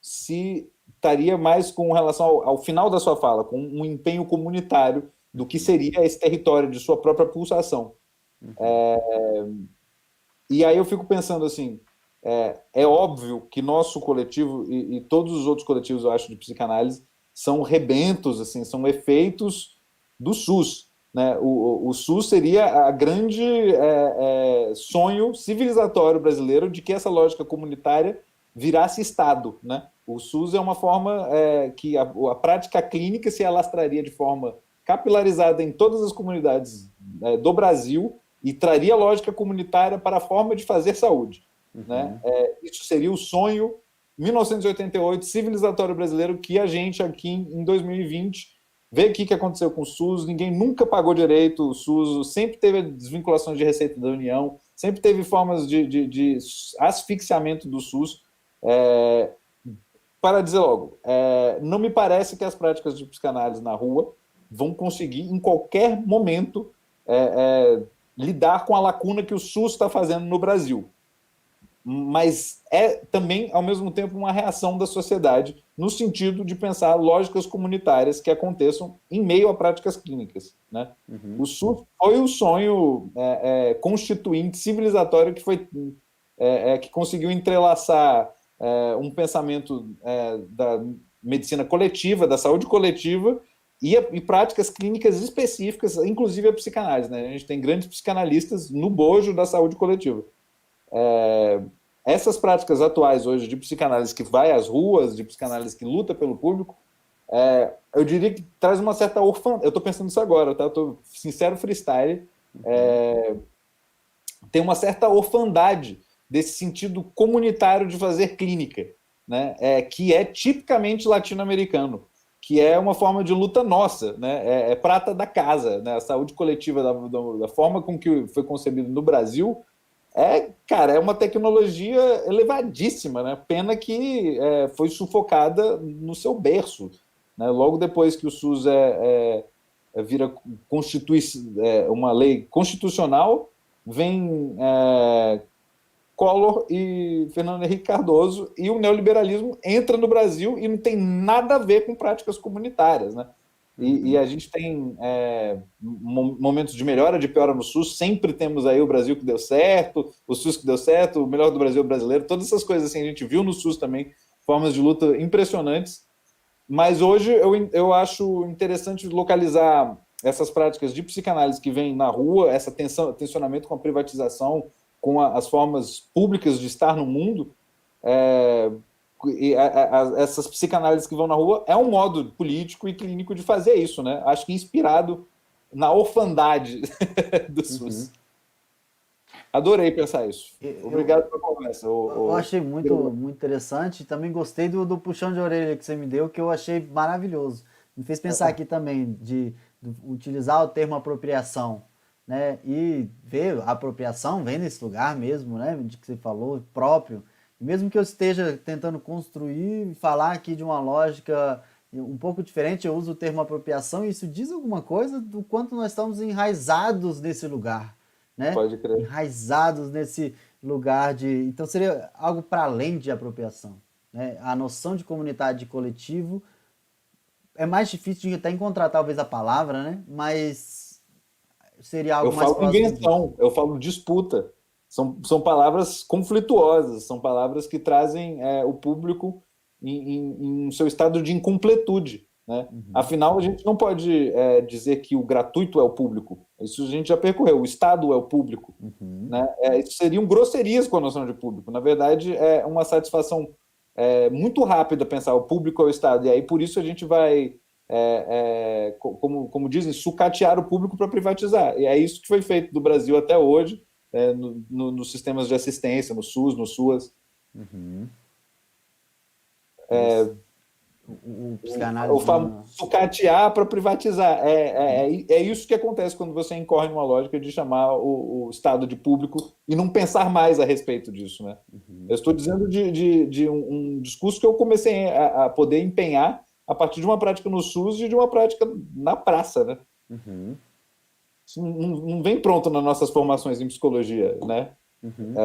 se estaria mais com relação ao final da sua fala, com um empenho comunitário do que seria esse território de sua própria pulsação. Uhum. E aí eu fico pensando assim, é óbvio que nosso coletivo e todos os outros coletivos, eu acho, de psicanálise, são rebentos, assim, são efeitos do SUS. Né? O SUS seria a grande sonho civilizatório brasileiro de que essa lógica comunitária virasse Estado. Né? O SUS é uma forma que a prática clínica se alastraria de forma capilarizada em todas as comunidades do Brasil e traria lógica comunitária para a forma de fazer saúde. Né? Uhum. Isso seria o sonho 1988 civilizatório brasileiro que a gente aqui em 2020 vê o que aconteceu com o SUS, ninguém nunca pagou direito o SUS, sempre teve desvinculações de receita da União, sempre teve formas de asfixiamento do SUS. Para dizer logo, não me parece que as práticas de psicanálise na rua vão conseguir, em qualquer momento, lidar com a lacuna que o SUS está fazendo no Brasil. Mas é também, ao mesmo tempo, uma reação da sociedade no sentido de pensar lógicas comunitárias que aconteçam em meio a práticas clínicas. Né? Uhum. O SUS foi o sonho constituinte, civilizatório, que conseguiu entrelaçar um pensamento da medicina coletiva, da saúde coletiva, e práticas clínicas específicas, inclusive a psicanálise. Né? A gente tem grandes psicanalistas no bojo da saúde coletiva. Essas práticas atuais hoje de psicanálise que vai às ruas, de psicanálise que luta pelo público, eu diria que traz uma certa orfandade. Eu estou pensando isso agora, tá? Estou sincero freestyle. Uhum. Tem uma certa orfandade desse sentido comunitário de fazer clínica, né? Que é tipicamente latino-americano, que é uma forma de luta nossa, né? É prata da casa, né? A saúde coletiva da forma com que foi concebido no Brasil cara, é uma tecnologia elevadíssima, né? Pena que foi sufocada no seu berço, né? Logo depois que o SUS vira uma lei constitucional, vem Collor e Fernando Henrique Cardoso, e o neoliberalismo entra no Brasil e não tem nada a ver com práticas comunitárias, né? E Uhum. a gente tem momentos de melhora, de piora no SUS, sempre temos aí o Brasil que deu certo, o SUS que deu certo, o melhor do Brasil é o brasileiro, todas essas coisas assim, a gente viu no SUS também, formas de luta impressionantes, mas hoje eu acho interessante localizar essas práticas de psicanálise que vêm na rua, esse tensionamento com a privatização, com as formas públicas de estar no mundo, essas psicanálises que vão na rua é um modo político e clínico de fazer isso, né? Acho que inspirado na orfandade do Uhum. SUS. Adorei pensar isso. Eu, Obrigado pela conversa. eu achei muito interessante. Também gostei do puxão de orelha que você me deu, que eu achei maravilhoso. Me fez pensar aqui também de utilizar o termo apropriação, né? E ver a apropriação vem nesse lugar mesmo, né? De que você falou, próprio. E mesmo que eu esteja tentando construir e falar aqui de uma lógica um pouco diferente, eu uso o termo apropriação e isso diz alguma coisa do quanto nós estamos enraizados nesse lugar, né? Pode crer. Enraizados nesse lugar de. Então seria algo para além de apropriação. Né? A noção de comunidade de coletivo é mais difícil de até encontrar, talvez, a palavra, né? Mas seria Eu algo mais falo próximo disso. invenção, eu falo disputa. São palavras conflituosas, são palavras que trazem o público em seu estado de incompletude. Né? Uhum, Afinal, a gente não pode dizer que o gratuito é o público. Isso a gente já percorreu. O Estado é o público. uhum, Né? Isso seriam grosserias com a noção de público. Na verdade, é uma satisfação muito rápida pensar o público é o Estado. E aí, por isso, a gente vai como dizem, sucatear o público para privatizar. E é isso que foi feito do Brasil até hoje, nos sistemas de assistência, no SUS, no SUAS. uhum. O O psicanálise famoso na. sucatear para privatizar. É isso que acontece quando você incorre numa lógica de chamar o Estado de público e não pensar mais a respeito disso. Né? Eu estou dizendo de um discurso que eu comecei a poder empenhar a partir de uma prática no SUS e de uma prática na praça. Né? Uhum, Isso não vem pronto nas nossas formações em psicologia, né? uhum,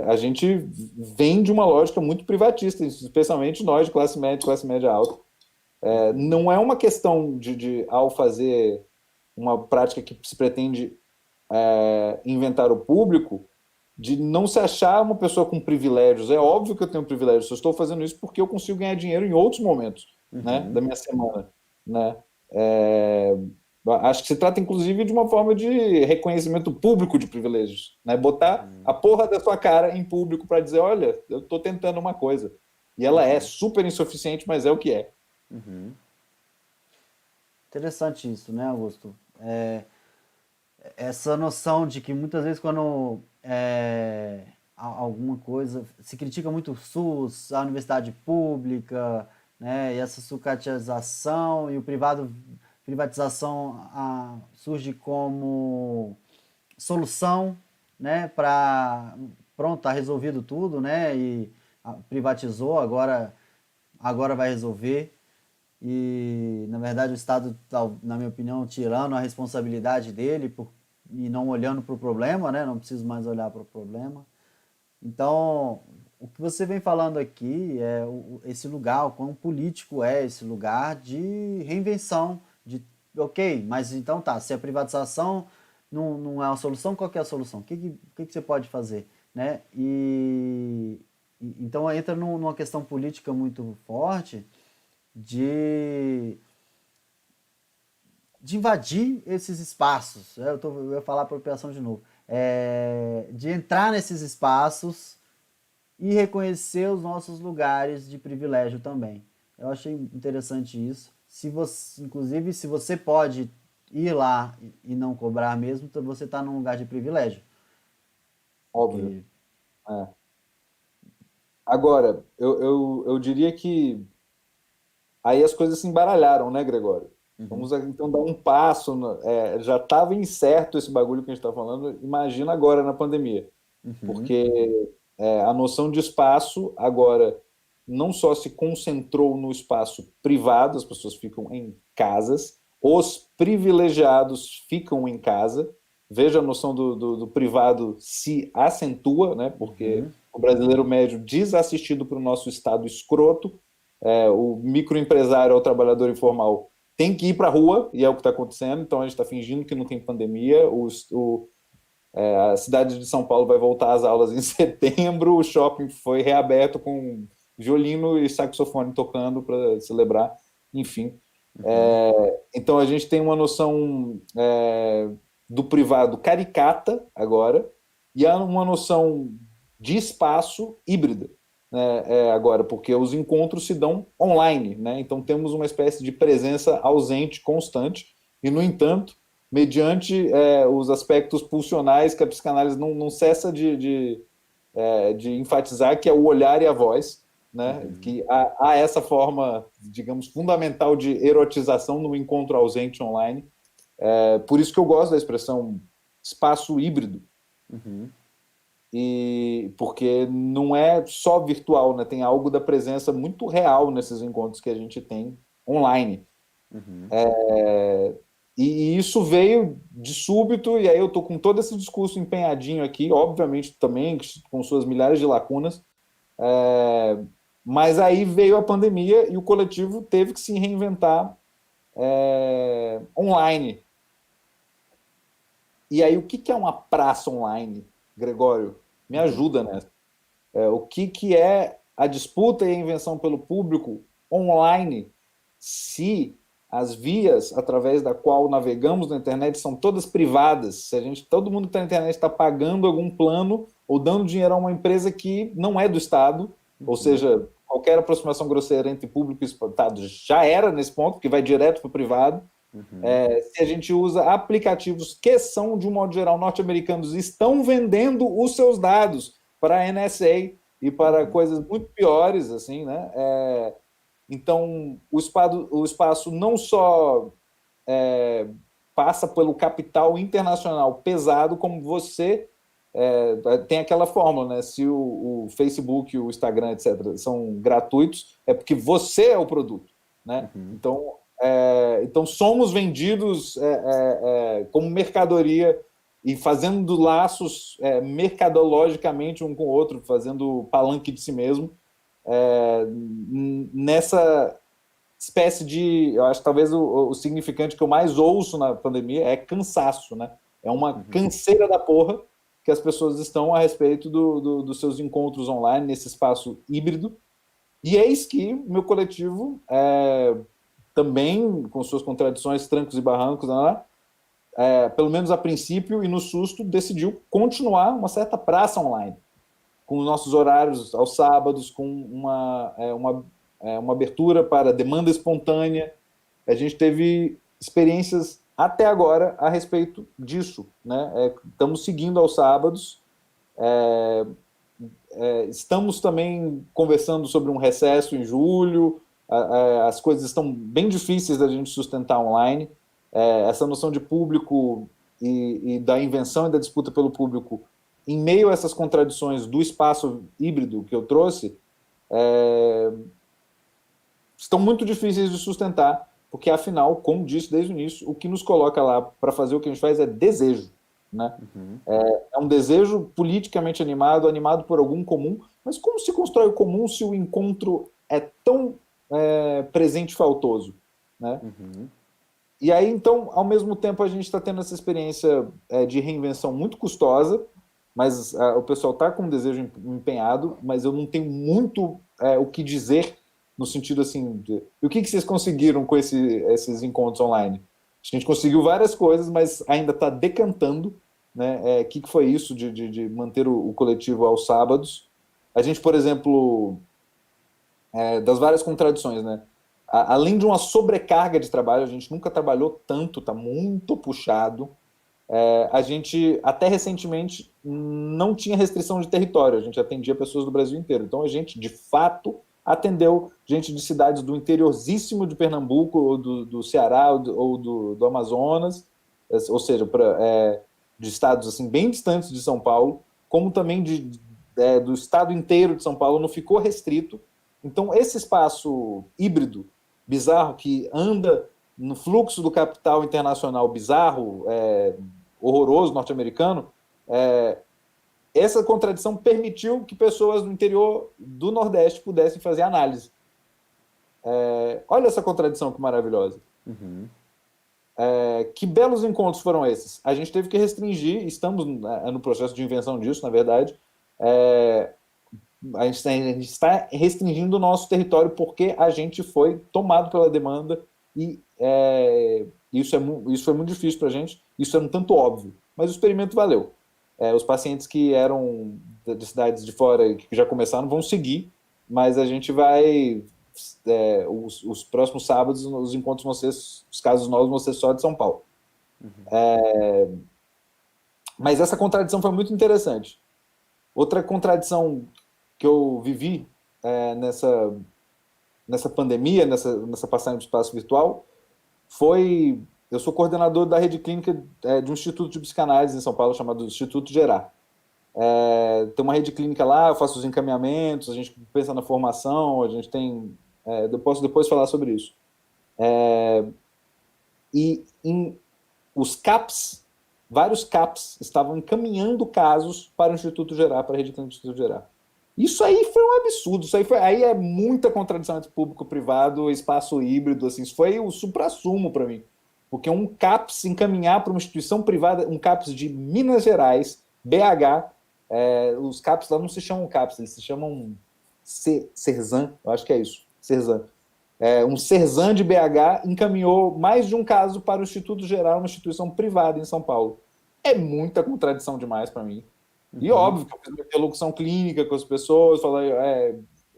A gente vem de uma lógica muito privatista, especialmente nós de classe média alta. Não é uma questão ao fazer uma prática que se pretende inventário público de não se achar uma pessoa com privilégios. É óbvio que eu tenho privilégios, eu estou fazendo isso porque eu consigo ganhar dinheiro em outros momentos, né, da minha semana, né? É, acho que se trata, inclusive, de uma forma de reconhecimento público de privilégios, né? Botar a porra da sua cara em público para dizer, olha, eu estou tentando uma coisa. E ela é super insuficiente, mas é o que é. Interessante isso, né, Augusto? Essa noção de que muitas vezes quando alguma coisa se critica muito o SUS, a universidade pública, né, e essa sucatização e o privatização surge como solução, né, para pronto, tá resolvido tudo, né, e privatizou, agora vai resolver. E, na verdade, o Estado, na minha opinião, tirando a responsabilidade dele e não olhando para o problema, né? Não preciso mais olhar para o problema. Então, o que você vem falando aqui é esse lugar, o quão político é esse lugar de reinvenção, de, ok, mas então tá, se a privatização não é a solução, qual que é a solução? O que você pode fazer? Né? Então entra numa questão política muito forte, de, de invadir esses espaços. Eu ia falar apropriação de novo. De entrar nesses espaços e reconhecer os nossos lugares de privilégio também. Eu achei interessante isso. Se você, inclusive, se você pode ir lá e não cobrar mesmo, então você está num lugar de privilégio. Óbvio. Porque... É. Agora, eu diria que aí as coisas se embaralharam, né, Gregório? Vamos então dar um passo. Já estava incerto esse bagulho que a gente está falando, imagina agora na pandemia. Porque a noção de espaço agora não só se concentrou no espaço privado, as pessoas ficam em casas, os privilegiados ficam em casa. Veja a noção do privado se acentua, né? Porque o brasileiro médio desassistido para o nosso estado escroto, o microempresário ou o trabalhador informal tem que ir para a rua, e é o que está acontecendo, então a gente está fingindo que não tem pandemia, a cidade de São Paulo vai voltar às aulas em setembro, o shopping foi reaberto com violino e saxofone tocando para celebrar, enfim. Então a gente tem uma noção do privado caricata agora, e há uma noção de espaço híbrida, né, agora, porque os encontros se dão online, né? Então temos uma espécie de presença ausente constante, e, no entanto, mediante os aspectos pulsionais que a psicanálise não cessa de enfatizar, que é o olhar e a voz, né? Que há essa forma, digamos, fundamental de erotização no encontro ausente online. Por isso que eu gosto da expressão espaço híbrido, e porque não é só virtual, né? Tem algo da presença muito real nesses encontros que a gente tem online. E isso veio de súbito, e aí eu estou com todo esse discurso empenhadinho aqui, obviamente também com suas milhares de lacunas, mas aí veio a pandemia e o coletivo teve que se reinventar online. E aí, o que é uma praça online, Gregório? Me ajuda nessa. O que é a disputa e a invenção pelo público online, se as vias através da qual navegamos na internet são todas privadas, se todo mundo que está na internet está pagando algum plano ou dando dinheiro a uma empresa que não é do Estado, ou seja, qualquer aproximação grosseira entre público e Estado já era nesse ponto, porque vai direto para o privado. Se a gente usa aplicativos que são, de um modo geral, norte-americanos, estão vendendo os seus dados para a NSA e para coisas muito piores, assim, né? Então, o espaço não só passa pelo capital internacional pesado, como você tem aquela fórmula, né? Se o Facebook, o Instagram, etc., são gratuitos, é porque você é o produto, né? Então somos vendidos como mercadoria e fazendo laços mercadologicamente um com o outro, fazendo palanque de si mesmo, nessa espécie de... Eu acho que talvez o significante que eu mais ouço na pandemia é cansaço, né? É uma canseira da porra que as pessoas estão a respeito dos seus encontros online nesse espaço híbrido. E eis que meu coletivo, também com suas contradições, trancos e barrancos, né, pelo menos a princípio e no susto, decidiu continuar uma certa praça online, com os nossos horários aos sábados, com uma abertura para demanda espontânea. A gente teve experiências até agora a respeito disso, né? Estamos seguindo aos sábados, estamos também conversando sobre um recesso em julho, as coisas estão bem difíceis da gente sustentar online, essa noção de público e da invenção e da disputa pelo público, em meio a essas contradições do espaço híbrido que eu trouxe, estão muito difíceis de sustentar, porque, afinal, como disse desde o início, o que nos coloca lá para fazer o que a gente faz é desejo. Né? É um desejo politicamente animado por algum comum, mas como se constrói o comum se o encontro é tão presente e faltoso? Né? E aí, então, ao mesmo tempo, a gente está tendo essa experiência de reinvenção muito custosa, mas o pessoal está com um desejo empenhado, mas eu não tenho muito o que dizer no sentido assim, o que vocês conseguiram com esses encontros online? A gente conseguiu várias coisas, mas ainda está decantando, né? O que foi isso de manter o coletivo aos sábados? A gente, por exemplo, das várias contradições, né? Além de uma sobrecarga de trabalho, a gente nunca trabalhou tanto, está muito puxado. A gente, até recentemente, não tinha restrição de território, a gente atendia pessoas do Brasil inteiro. Então, a gente, de fato, atendeu gente de cidades do interiorzíssimo de Pernambuco, ou do Ceará, ou do Amazonas, ou seja, de estados assim, bem distantes de São Paulo, como também do estado inteiro de São Paulo, não ficou restrito. Então, esse espaço híbrido, bizarro, que anda no fluxo do capital internacional bizarro, horroroso, norte-americano, essa contradição permitiu que pessoas do interior do Nordeste pudessem fazer análise. Olha essa contradição que maravilhosa. Que belos encontros foram esses? A gente teve que restringir, estamos no processo de invenção disso, na verdade. A gente está restringindo o nosso território porque a gente foi tomado pela demanda e isso foi muito difícil para a gente, isso é um tanto óbvio, mas o experimento valeu. Os pacientes que eram de cidades de fora e que já começaram vão seguir, mas a gente vai... os próximos sábados, os encontros vão ser, os casos novos vão ser só de São Paulo. Mas essa contradição foi muito interessante. Outra contradição que eu vivi nessa pandemia, nessa passagem do espaço virtual, foi... Eu sou coordenador da rede clínica de um instituto de psicanálise em São Paulo, chamado Instituto Gerar. Tem uma rede clínica lá, eu faço os encaminhamentos, a gente pensa na formação, a gente tem... eu posso depois falar sobre isso. E os CAPs, vários CAPs, estavam encaminhando casos para o Instituto Gerar, para a rede clínica do Instituto Gerar. Isso aí foi um absurdo, aí é muita contradição entre público-privado, espaço híbrido, assim, isso foi o suprassumo para mim. Porque um CAPS encaminhar para uma instituição privada, um CAPS de Minas Gerais, BH, os CAPS lá não se chamam CAPS, eles se chamam Cerzan, eu acho que é isso, Cerzan. Um Cerzan de BH encaminhou mais de um caso para o Instituto Geral, uma instituição privada em São Paulo. É muita contradição demais para mim. E óbvio que eu fiz uma interlocução clínica com as pessoas, falei,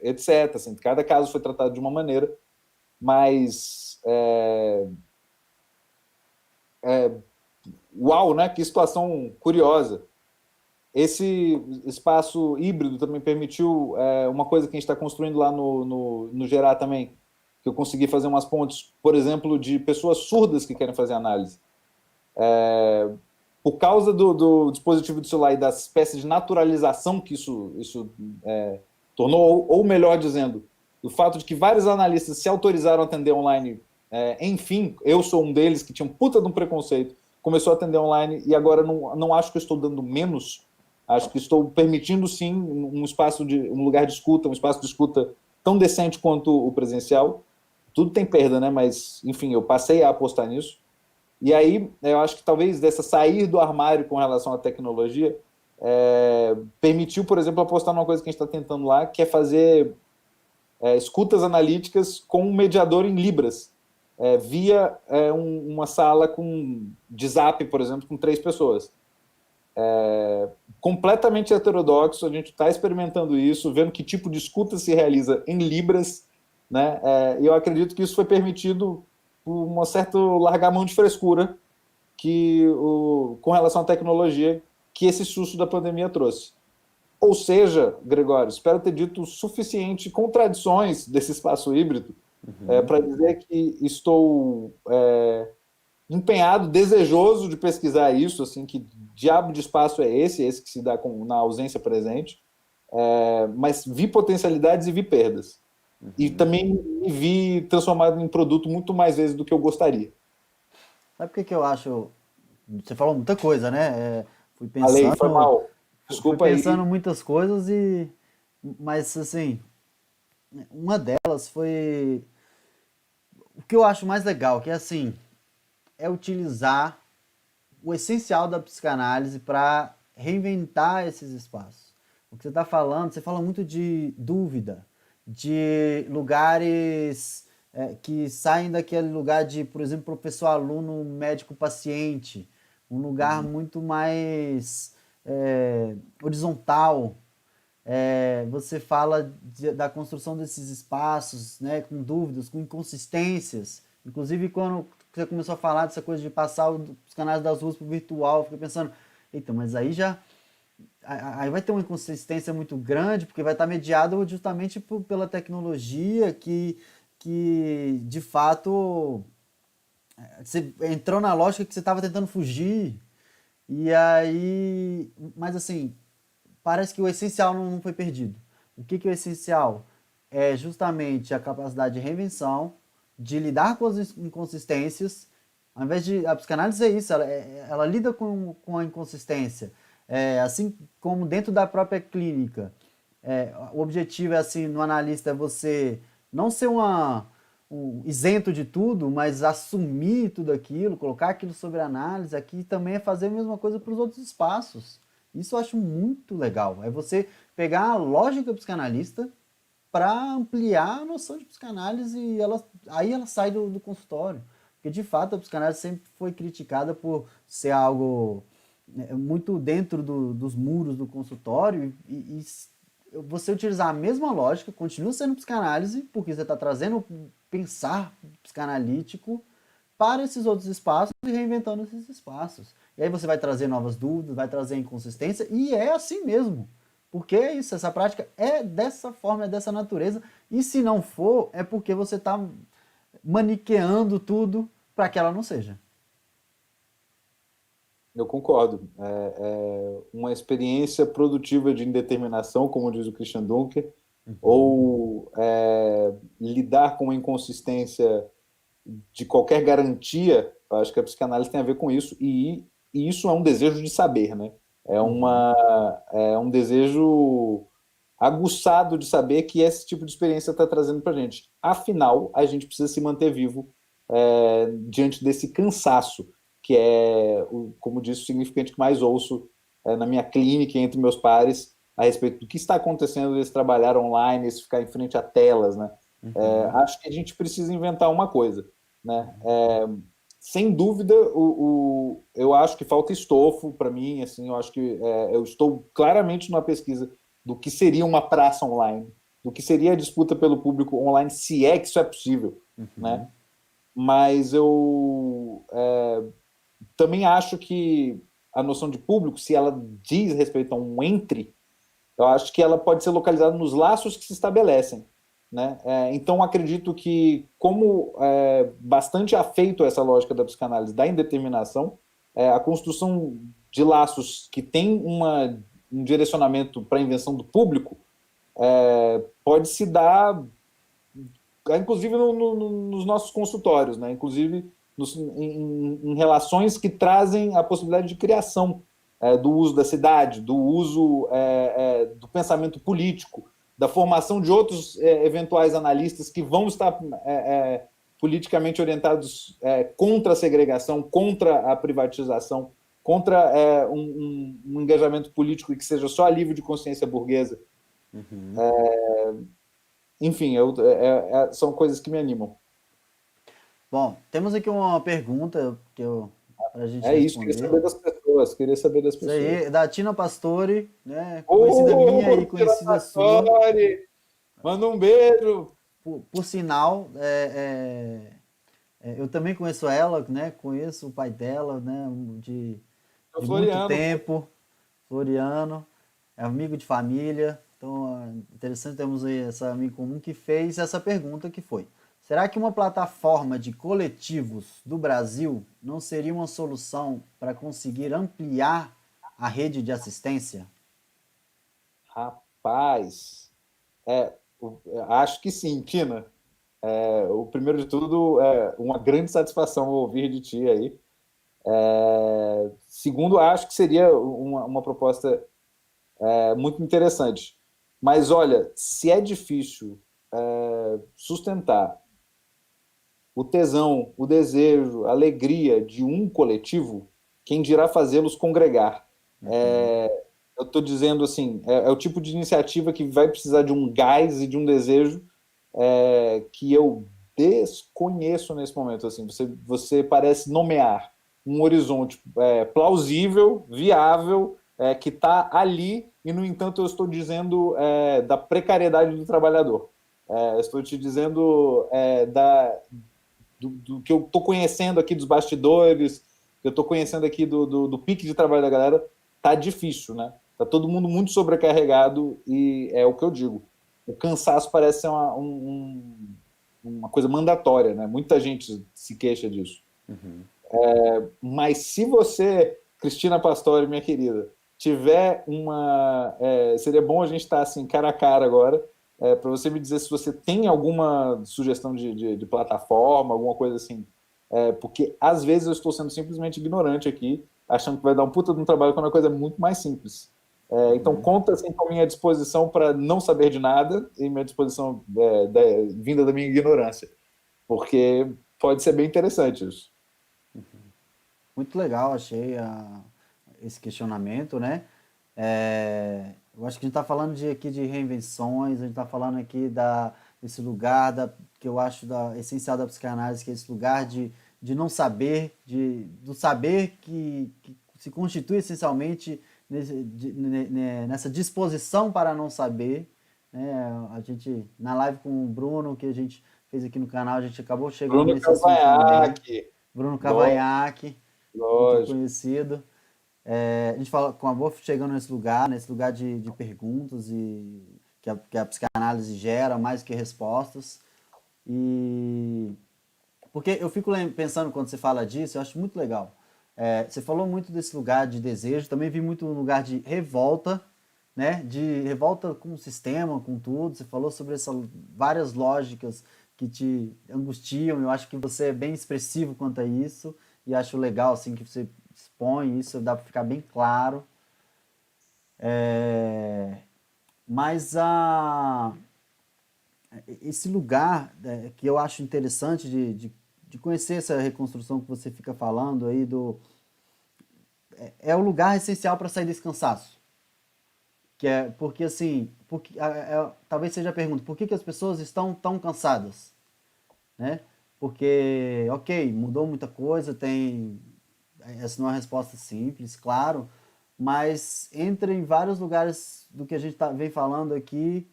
etc. Assim, cada caso foi tratado de uma maneira, mas... uau, né? Que situação curiosa. Esse espaço híbrido também permitiu uma coisa que a gente está construindo lá no Gerar também, que eu consegui fazer umas pontes, por exemplo, de pessoas surdas que querem fazer análise. Por causa do dispositivo de celular e da espécie de naturalização que isso tornou, ou melhor dizendo, do fato de que vários analistas se autorizaram a atender online, enfim, eu sou um deles que tinha um puta de um preconceito, começou a atender online e agora não acho que eu estou dando menos, acho que estou permitindo sim um lugar de escuta, um espaço de escuta tão decente quanto o presencial. Tudo tem perda, né? Mas, enfim, eu passei a apostar nisso. E aí, eu acho que talvez dessa sair do armário com relação à tecnologia permitiu, por exemplo, apostar numa coisa que a gente está tentando lá, que é fazer escutas analíticas com um mediador em Libras, via uma sala de Zap, por exemplo, com 3 pessoas. Completamente heterodoxo, a gente está experimentando isso, vendo que tipo de escuta se realiza em Libras, né? E eu acredito que isso foi permitido por uma certa largar mão de frescura com relação à tecnologia que esse susto da pandemia trouxe. Ou seja, Gregório, espero ter dito o suficiente contradições desse espaço híbrido para dizer que estou empenhado, desejoso de pesquisar isso, assim, que diabo de espaço é esse que se dá na ausência presente, mas vi potencialidades e vi perdas. E também me vi transformado em produto muito mais vezes do que eu gostaria. Sabe por que eu acho? Você falou muita coisa, né? Fui Falei, foi pensando, mal. fui Desculpa pensando aí. muitas coisas mas assim, uma delas foi o que eu acho mais legal, que é assim, é utilizar o essencial da psicanálise para reinventar esses espaços. O que você está falando, você fala muito de dúvida, de lugares que saem daquele lugar de, por exemplo, professor-aluno, médico-paciente, um lugar muito mais horizontal. Você fala da construção desses espaços, né, com dúvidas, com inconsistências. Inclusive, quando você começou a falar dessa coisa de passar os canais das ruas para o virtual, eu fiquei pensando, eita, mas aí já aí vai ter uma inconsistência muito grande, porque vai estar mediado justamente pela tecnologia que de fato você entrou na lógica que você estava tentando fugir. E aí, mas assim, parece que o essencial não foi perdido. O que é o essencial? É justamente a capacidade de reinvenção, de lidar com as inconsistências. Ao invés de. A psicanálise é isso, ela lida com a inconsistência. Assim como dentro da própria clínica. O objetivo é assim, no analista, é você não ser isento de tudo, mas assumir tudo aquilo, colocar aquilo sobre análise. Aqui também é fazer a mesma coisa para os outros espaços. Isso eu acho muito legal. É você pegar a lógica psicanalista para ampliar a noção de psicanálise e aí ela sai do consultório. Porque de fato a psicanálise sempre foi criticada por ser algo muito dentro dos muros do consultório e você utilizar a mesma lógica, continua sendo psicanálise, porque você está trazendo pensar psicanalítico para esses outros espaços e reinventando esses espaços. E aí você vai trazer novas dúvidas, vai trazer inconsistência, e é assim mesmo. Porque é isso, essa prática é dessa forma, é dessa natureza, e se não for, é porque você está maniqueando tudo para que ela não seja. Eu concordo. Uma experiência produtiva de indeterminação, como diz o Christian Dunker, ou lidar com a inconsistência de qualquer garantia, eu acho que a psicanálise tem a ver com isso, e isso é um desejo de saber, né? É um desejo aguçado de saber que esse tipo de experiência está trazendo para a gente. Afinal, a gente precisa se manter vivo diante desse cansaço, que é, como disse, o significante que mais ouço na minha clínica e entre meus pares a respeito do que está acontecendo desse trabalhar online, esse ficar em frente a telas, né? Acho que a gente precisa inventar uma coisa, né? Sem dúvida, eu acho que falta estofo para mim, assim, eu acho que eu estou claramente numa pesquisa do que seria uma praça online, do que seria a disputa pelo público online, se é que isso é possível, né? Mas eu também acho que a noção de público, se ela diz respeito a um entre, eu acho que ela pode ser localizada nos laços que se estabelecem, né? Então, acredito que, como bastante afeito a essa lógica da psicanálise da indeterminação, a construção de laços que tem um direcionamento para a invenção do público pode se dar, inclusive, nos nossos consultórios, né? Inclusive em relações que trazem a possibilidade de criação do uso da cidade, do uso do pensamento político, da formação de outros eventuais analistas que vão estar politicamente orientados contra a segregação, contra a privatização, contra um engajamento político que seja só alívio de consciência burguesa. Uhum. Enfim, são coisas que me animam. Bom, temos aqui uma pergunta para a gente É isso, queria responder. saber das pessoas, queria saber das Isso pessoas. aí, da Tina Pastore, né? Conhecida minha e Ô, conhecida sua. Tirassori! Manda um beijo! Por sinal, eu também conheço ela, né? Conheço o pai dela, né? É o De muito Floriano, pô. tempo, Floriano, é amigo de família. Então, é interessante termos aí essa amiga comum que fez essa pergunta que foi: será que uma plataforma de coletivos do Brasil não seria uma solução para conseguir ampliar a rede de assistência? Rapaz, acho que sim, Tina. O primeiro de tudo, uma grande satisfação ouvir de ti aí. Segundo, acho que seria uma proposta muito interessante. Mas olha, se é difícil sustentar o tesão, o desejo, a alegria de um coletivo, quem dirá fazê-los congregar? Eu estou dizendo assim, é o tipo de iniciativa que vai precisar de um gás e de um desejo que eu desconheço nesse momento. Assim, você parece nomear um horizonte plausível, viável, que está ali, e, no entanto, eu estou dizendo da precariedade do trabalhador. Estou te dizendo do que eu estou conhecendo aqui dos bastidores, que eu estou conhecendo aqui do pique de trabalho da galera. Tá difícil, né? Tá todo mundo muito sobrecarregado e é o que eu digo. O cansaço parece ser uma coisa mandatória, né? Muita gente se queixa disso. Mas se você, Cristina Pastore, minha querida, tiver seria bom a gente estar assim, cara a cara agora, para você me dizer se você tem alguma sugestão de plataforma, alguma coisa assim. Porque às vezes eu estou sendo simplesmente ignorante aqui, achando que vai dar um puta de um trabalho quando a coisa é muito mais simples. Então conta assim, com a minha disposição para não saber de nada e minha disposição vinda da minha ignorância. Porque pode ser bem interessante isso. Muito legal, achei esse questionamento, né? Eu acho que a gente está falando aqui de reinvenções, a gente está falando aqui desse lugar que eu acho essencial da psicanálise, que é esse lugar de não saber, do saber que se constitui essencialmente nessa disposição para não saber. Né? A gente, na live com o Bruno, que a gente fez aqui no canal, a gente acabou chegando Bruno nesse assunto também. Cavanhaque, Bruno lógico, Cavanhaque, muito lógico. conhecido. A gente fala com a boa chegando nesse lugar de perguntas e que a psicanálise gera mais que respostas. E porque eu fico pensando quando você fala disso, eu acho muito legal. Você falou muito desse lugar de desejo, também vi muito um lugar de revolta, né? De revolta com o sistema, com tudo. Você falou sobre essas várias lógicas que te angustiam. Eu acho que você é bem expressivo quanto a isso e acho legal assim que você expõe isso, dá para ficar bem claro. Mas esse lugar que eu acho interessante de conhecer essa reconstrução que você fica falando aí é o lugar essencial para sair desse cansaço. Que é porque assim, talvez seja a pergunta, por que as pessoas estão tão cansadas? Né? Porque, ok, mudou muita coisa, essa não é uma resposta simples, claro, mas entra em vários lugares do que a gente vem falando aqui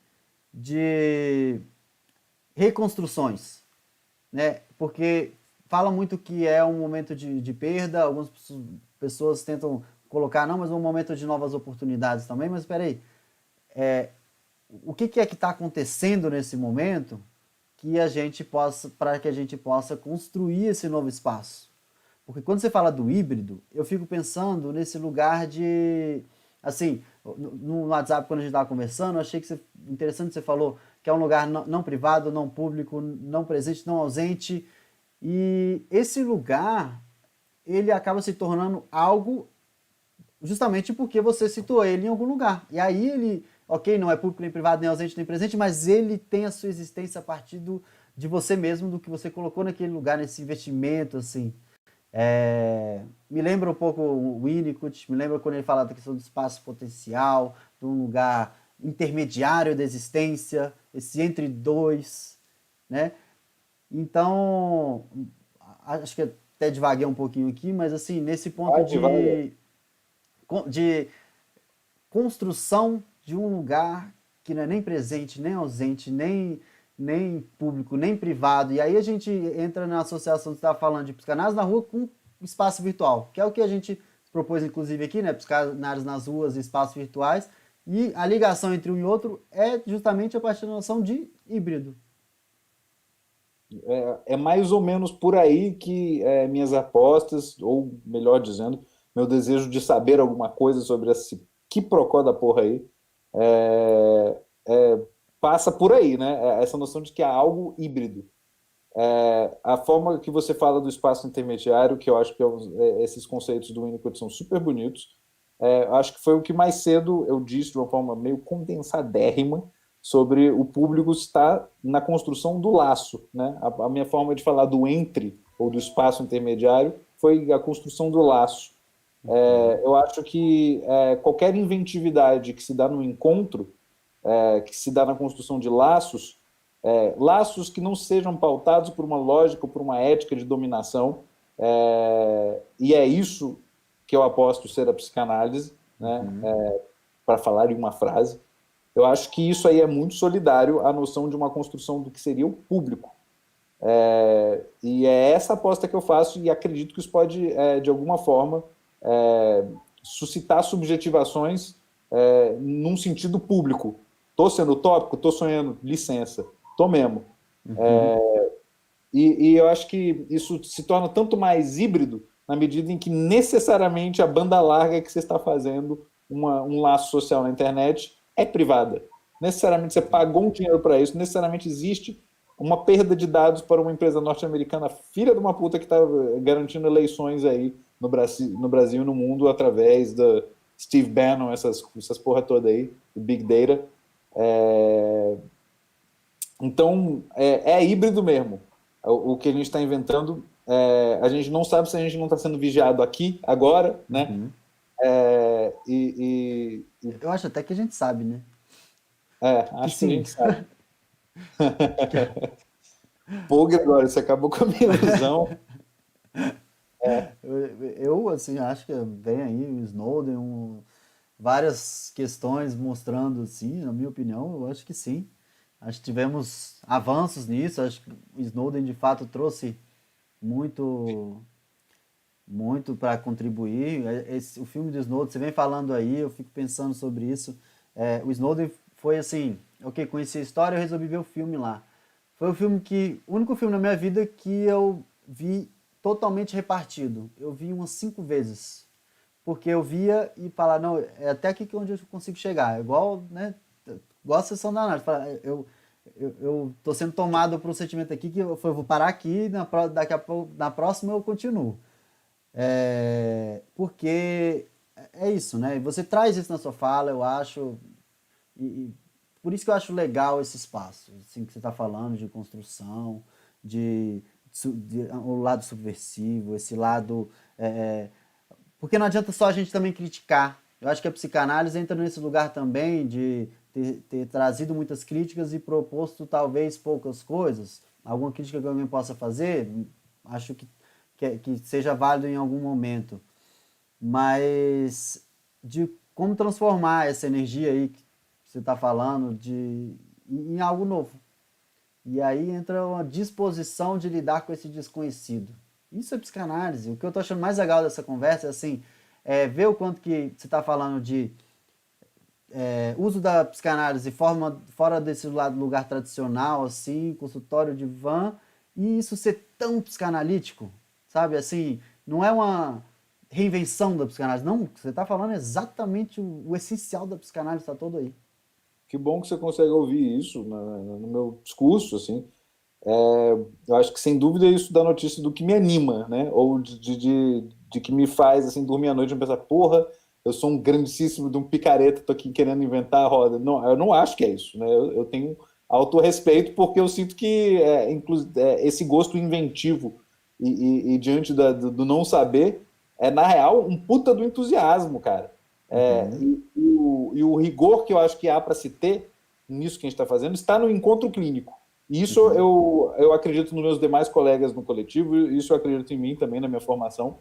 de reconstruções, né? Porque fala muito que é um momento de perda, algumas pessoas tentam colocar, não, mas é um momento de novas oportunidades também, mas espera aí, o que é que está acontecendo nesse momento para que a gente possa construir esse novo espaço? Porque quando você fala do híbrido, eu fico pensando nesse lugar de. Assim, no WhatsApp, quando a gente estava conversando, eu achei que interessante que você falou que é um lugar não privado, não público, não presente, não ausente. E esse lugar, ele acaba se tornando algo justamente porque você situou ele em algum lugar. E aí ele, ok, não é público, nem privado, nem ausente, nem presente, mas ele tem a sua existência a partir de você mesmo, do que você colocou naquele lugar, nesse investimento, assim. Me lembra um pouco o Winnicott, me lembra quando ele fala da questão do espaço potencial, de um lugar intermediário da existência, esse entre dois, né? Então, acho que até divaguei um pouquinho aqui, mas assim, nesse ponto Vai. de construção de um lugar que não é nem presente, nem ausente, nem público, nem privado. E aí a gente entra na associação que você estava falando de psicanálise na rua com espaço virtual, que é o que a gente propôs, inclusive, aqui, né? Psicanálise nas ruas e espaços virtuais. E a ligação entre um e outro é justamente a partir da noção de híbrido. É mais ou menos por aí que minhas apostas, ou melhor dizendo, meu desejo de saber alguma coisa sobre esse quiprocó da porra aí, é, é, passa por aí, né? Essa noção de que há algo híbrido. A forma que você fala do espaço intermediário, que eu acho que esses conceitos do Winnicott são super bonitos, acho que foi o que mais cedo eu disse de uma forma meio condensadérrima sobre o público estar na construção do laço, né? A minha forma de falar do entre ou do espaço intermediário foi a construção do laço. Eu acho que qualquer inventividade que se dá no encontro, que se dá na construção de laços, laços que não sejam pautados por uma lógica ou por uma ética de dominação, e é isso que eu aposto ser a psicanálise, né? Para falar em uma frase. Eu acho que isso aí é muito solidário à noção de uma construção do que seria o público. E é essa aposta que eu faço e acredito que isso pode, de alguma forma, suscitar subjetivações num sentido público. Estou sendo utópico? Estou sonhando, licença. Estou mesmo. E eu acho que isso se torna tanto mais híbrido na medida em que necessariamente a banda larga que você está fazendo um laço social na internet é privada. Necessariamente você pagou um dinheiro para isso, necessariamente existe uma perda de dados para uma empresa norte-americana, filha de uma puta, que está garantindo eleições aí no Brasil e no mundo através da Steve Bannon, essas porra toda aí, do Big Data. Então, híbrido mesmo. O que a gente está inventando, a gente não sabe se a gente não está sendo vigiado aqui, agora, né? Eu acho até que a gente sabe, né? Que Acho que a sim. gente sabe. Pô, Gregório, você acabou com a minha ilusão. Eu, assim, acho que vem aí o Snowden, várias questões mostrando, assim, na minha opinião, eu acho que sim. Acho que tivemos avanços nisso, acho que o Snowden, de fato, trouxe muito, muito para contribuir. O filme do Snowden, você vem falando aí, eu fico pensando sobre isso. O Snowden foi assim, ok, conheci a história, eu resolvi ver o filme lá. Foi o único filme na minha vida que eu vi totalmente repartido. Eu vi umas 5 vezes. Porque eu via e falava, não, é até aqui que onde eu consigo chegar. Igual, né? Igual a sessão da análise. Eu tô sendo tomado por um sentimento aqui que eu vou parar aqui, daqui a pouco, na próxima eu continuo. Porque é isso, né? Você traz isso na sua fala, eu acho, e por isso que eu acho legal esse espaço, assim, que você está falando de construção, o lado subversivo, esse lado. Porque não adianta só a gente também criticar. Eu acho que a psicanálise entra nesse lugar também de ter trazido muitas críticas e proposto talvez poucas coisas. Alguma crítica que alguém possa fazer, acho que seja válido em algum momento. Mas de como transformar essa energia aí que você está falando em algo novo. E aí entra uma disposição de lidar com esse desconhecido. Isso é psicanálise. O que eu estou achando mais legal dessa conversa é assim, ver o quanto que você está falando de uso da psicanálise fora desse lugar tradicional, assim, consultório de van, e isso ser tão psicanalítico, sabe? Assim, não é uma reinvenção da psicanálise, não. Você está falando exatamente o essencial da psicanálise, está todo aí. Que bom que você consegue ouvir isso no meu discurso, assim. Eu acho que, sem dúvida, isso dá notícia do que me anima, né? Ou de que me faz, assim, dormir à noite e pensar, porra, eu sou um grandíssimo de um picareta, tô aqui querendo inventar a roda. Não, eu não acho que é isso, né? Eu tenho autorrespeito, porque eu sinto que esse gosto inventivo e diante do não saber na real, um puta do entusiasmo, cara. E o rigor que eu acho que há para se ter nisso que a gente está fazendo está no encontro clínico. E isso eu acredito nos meus demais colegas no coletivo, isso eu acredito em mim também, na minha formação.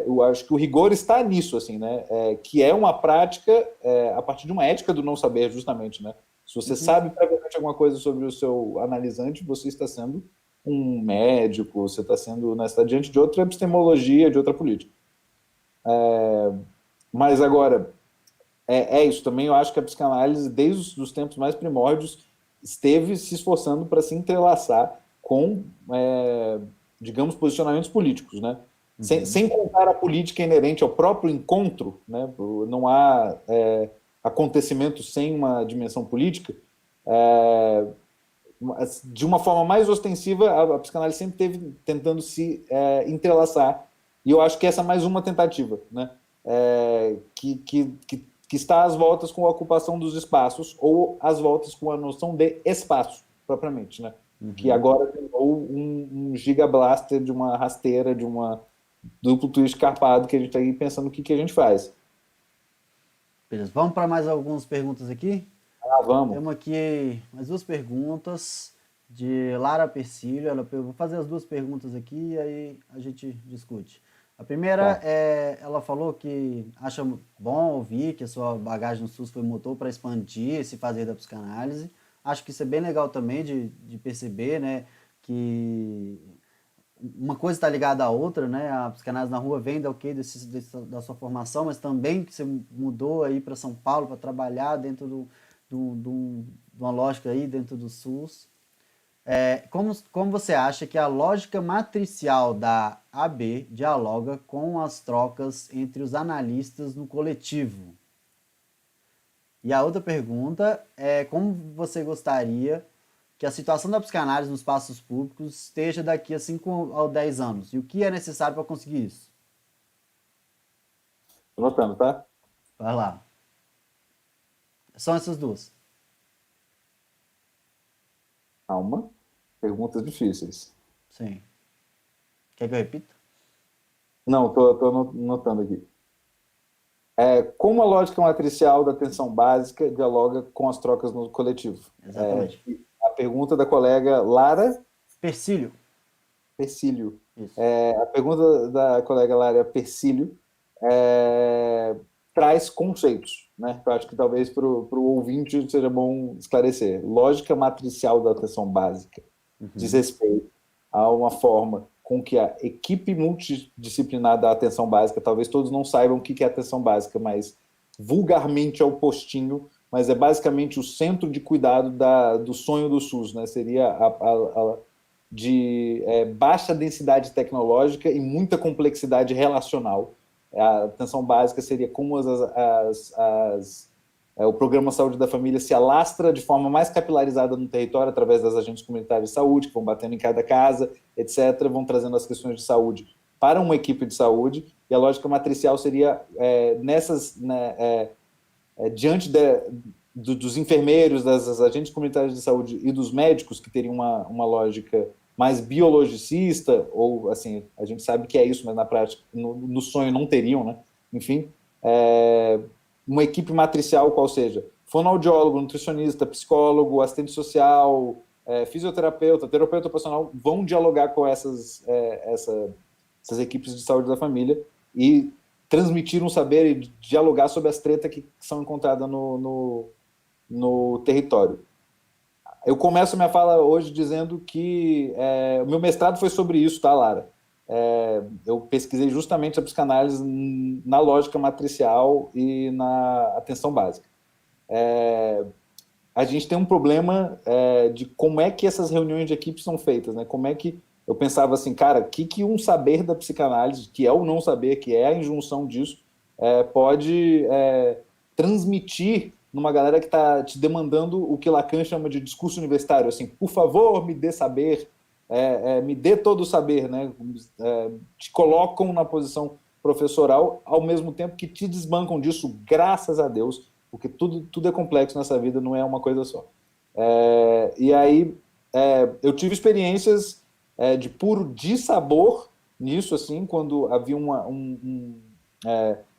Eu acho que o rigor está nisso, assim, né? Que é uma prática a partir de uma ética do não saber, justamente, né? Se você sabe previamente alguma coisa sobre o seu analisante, você está sendo um médico, você está sendo, né, está diante de outra epistemologia, de outra política. Mas agora, isso também. Eu acho que a psicanálise, desde os tempos mais primórdios, esteve se esforçando para se entrelaçar com, digamos, posicionamentos políticos, né? Sem contar a política inerente ao próprio encontro, né? Não há acontecimento sem uma dimensão política. De uma forma mais ostensiva, a psicanálise sempre esteve tentando se entrelaçar. E eu acho que essa é mais uma tentativa, né? Que está às voltas com a ocupação dos espaços ou às voltas com a noção de espaço, propriamente, né? Que agora tem um gigablaster de uma rasteira, de uma duplo twist carpado, que a gente está aí pensando o que a gente faz. Beleza, vamos para mais algumas perguntas aqui? Vamos. Temos aqui mais duas perguntas de Lara Persílio. Eu vou fazer as duas perguntas aqui e aí a gente discute. A primeira ela falou que acha bom ouvir que a sua bagagem no SUS foi motor para expandir esse fazer da psicanálise. Acho que isso é bem legal também de perceber, né, que uma coisa está ligada à outra, né? A psicanálise na rua vem da sua formação, mas também que você mudou aí para São Paulo para trabalhar dentro de uma lógica aí dentro do SUS. Como você acha que a lógica matricial da AB dialoga com as trocas entre os analistas no coletivo? E a outra pergunta é como você gostaria que a situação da psicanálise nos espaços públicos esteja daqui a 5 ou 10 anos? E o que é necessário para conseguir isso? Tô notando, tá? Vai lá. São essas duas. Calma. Perguntas difíceis. Sim. Quer que eu repita? Não, tô notando aqui. Como a lógica matricial da atenção básica dialoga com as trocas no coletivo? Exatamente. A pergunta da colega Lara Persílio. Persílio. Isso. A pergunta da colega Lara Persílio traz conceitos, né? Eu acho que talvez para o ouvinte seja bom esclarecer. Lógica matricial da atenção básica diz respeito a uma forma com que a equipe multidisciplinar da atenção básica, talvez todos não saibam o que é atenção básica, mas vulgarmente é o postinho, mas é basicamente o centro de cuidado do sonho do SUS, né? Seria de baixa densidade tecnológica e muita complexidade relacional. A atenção básica seria como o Programa Saúde da Família se alastra de forma mais capilarizada no território através das agentes comunitárias de saúde, que vão batendo em cada casa, etc., vão trazendo as questões de saúde para uma equipe de saúde, e a lógica matricial seria diante dos enfermeiros, das agentes comunitárias de saúde e dos médicos, que teriam uma lógica mais biologicista, ou assim, a gente sabe que é isso, mas na prática, no sonho não teriam, né? Enfim, uma equipe matricial, qual seja fonoaudiólogo, nutricionista, psicólogo, assistente social, fisioterapeuta, terapeuta ocupacional, vão dialogar com essas equipes de saúde da família e transmitir um saber e dialogar sobre as tretas que são encontradas no território. Eu começo minha fala hoje dizendo que o meu mestrado foi sobre isso, tá, Lara? Eu pesquisei justamente a psicanálise na lógica matricial e na atenção básica. A gente tem um problema de como é que essas reuniões de equipe são feitas, né? Como é que eu pensava assim, cara, o que um saber da psicanálise, que é o não saber, que é a injunção disso, pode transmitir numa galera que está te demandando o que Lacan chama de discurso universitário, assim, por favor, me dê saber, me dê todo o saber, né? Te colocam na posição professoral, ao mesmo tempo que te desbancam disso, graças a Deus, porque tudo é complexo nessa vida, não é uma coisa só. E aí eu tive experiências de puro dissabor nisso, assim, quando havia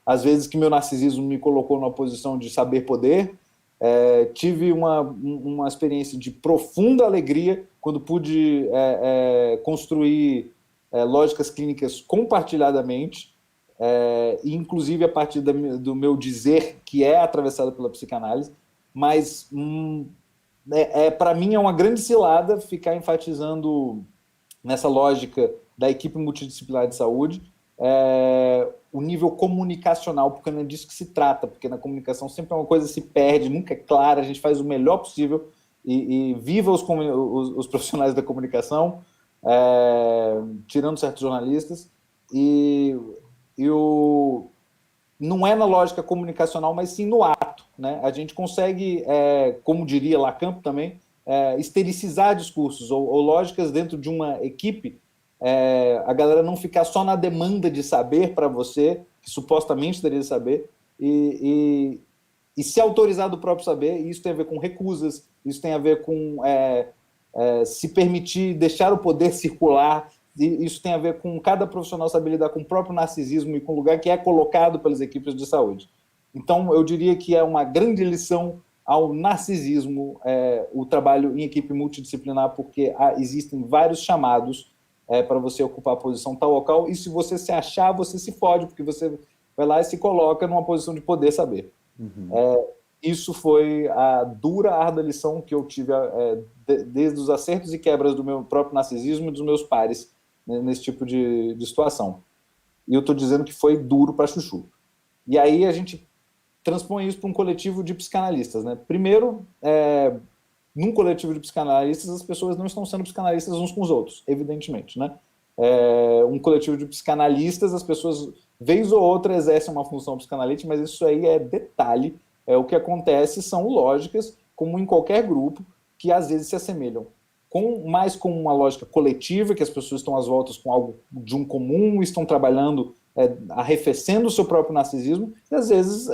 às vezes que meu narcisismo me colocou numa posição de saber poder. Tive uma experiência de profunda alegria quando pude construir lógicas clínicas compartilhadamente, e inclusive a partir do meu dizer, que é atravessado pela psicanálise, mas para mim é uma grande cilada ficar enfatizando nessa lógica da equipe multidisciplinar de saúde o nível comunicacional, porque não é disso que se trata, porque na comunicação sempre é uma coisa que se perde, nunca é clara, a gente faz o melhor possível e viva os profissionais da comunicação, tirando certos jornalistas, e não é na lógica comunicacional, mas sim no ato, né? A gente consegue, como diria Lacan também, estericizar discursos ou lógicas dentro de uma equipe, a galera não ficar só na demanda de saber para você, que supostamente deveria saber, e se autorizar do próprio saber. E isso tem a ver com recusas, isso tem a ver com se permitir deixar o poder circular. Isso tem a ver com cada profissional saber lidar com o próprio narcisismo e com o lugar que é colocado pelas equipes de saúde. Então, eu diria que é uma grande lição ao narcisismo o trabalho em equipe multidisciplinar, porque existem vários chamados para você ocupar a posição tal ou qual, e se você se achar, você se fode, porque você vai lá e se coloca numa posição de poder saber. Isso foi a dura, árdua lição que eu tive desde os acertos e quebras do meu próprio narcisismo e dos meus pares, né, nesse tipo de situação. E eu estou dizendo que foi duro para chuchu. E aí a gente transpõe isso para um coletivo de psicanalistas, né? Primeiro, num coletivo de psicanalistas, as pessoas não estão sendo psicanalistas uns com os outros, evidentemente, né? Um coletivo de psicanalistas, as pessoas, vez ou outra, exercem uma função psicanalítica, mas isso aí é detalhe. O que acontece são lógicas, como em qualquer grupo, que às vezes se assemelham mais com uma lógica coletiva, que as pessoas estão às voltas com algo de um comum, estão trabalhando, arrefecendo o seu próprio narcisismo, e às vezes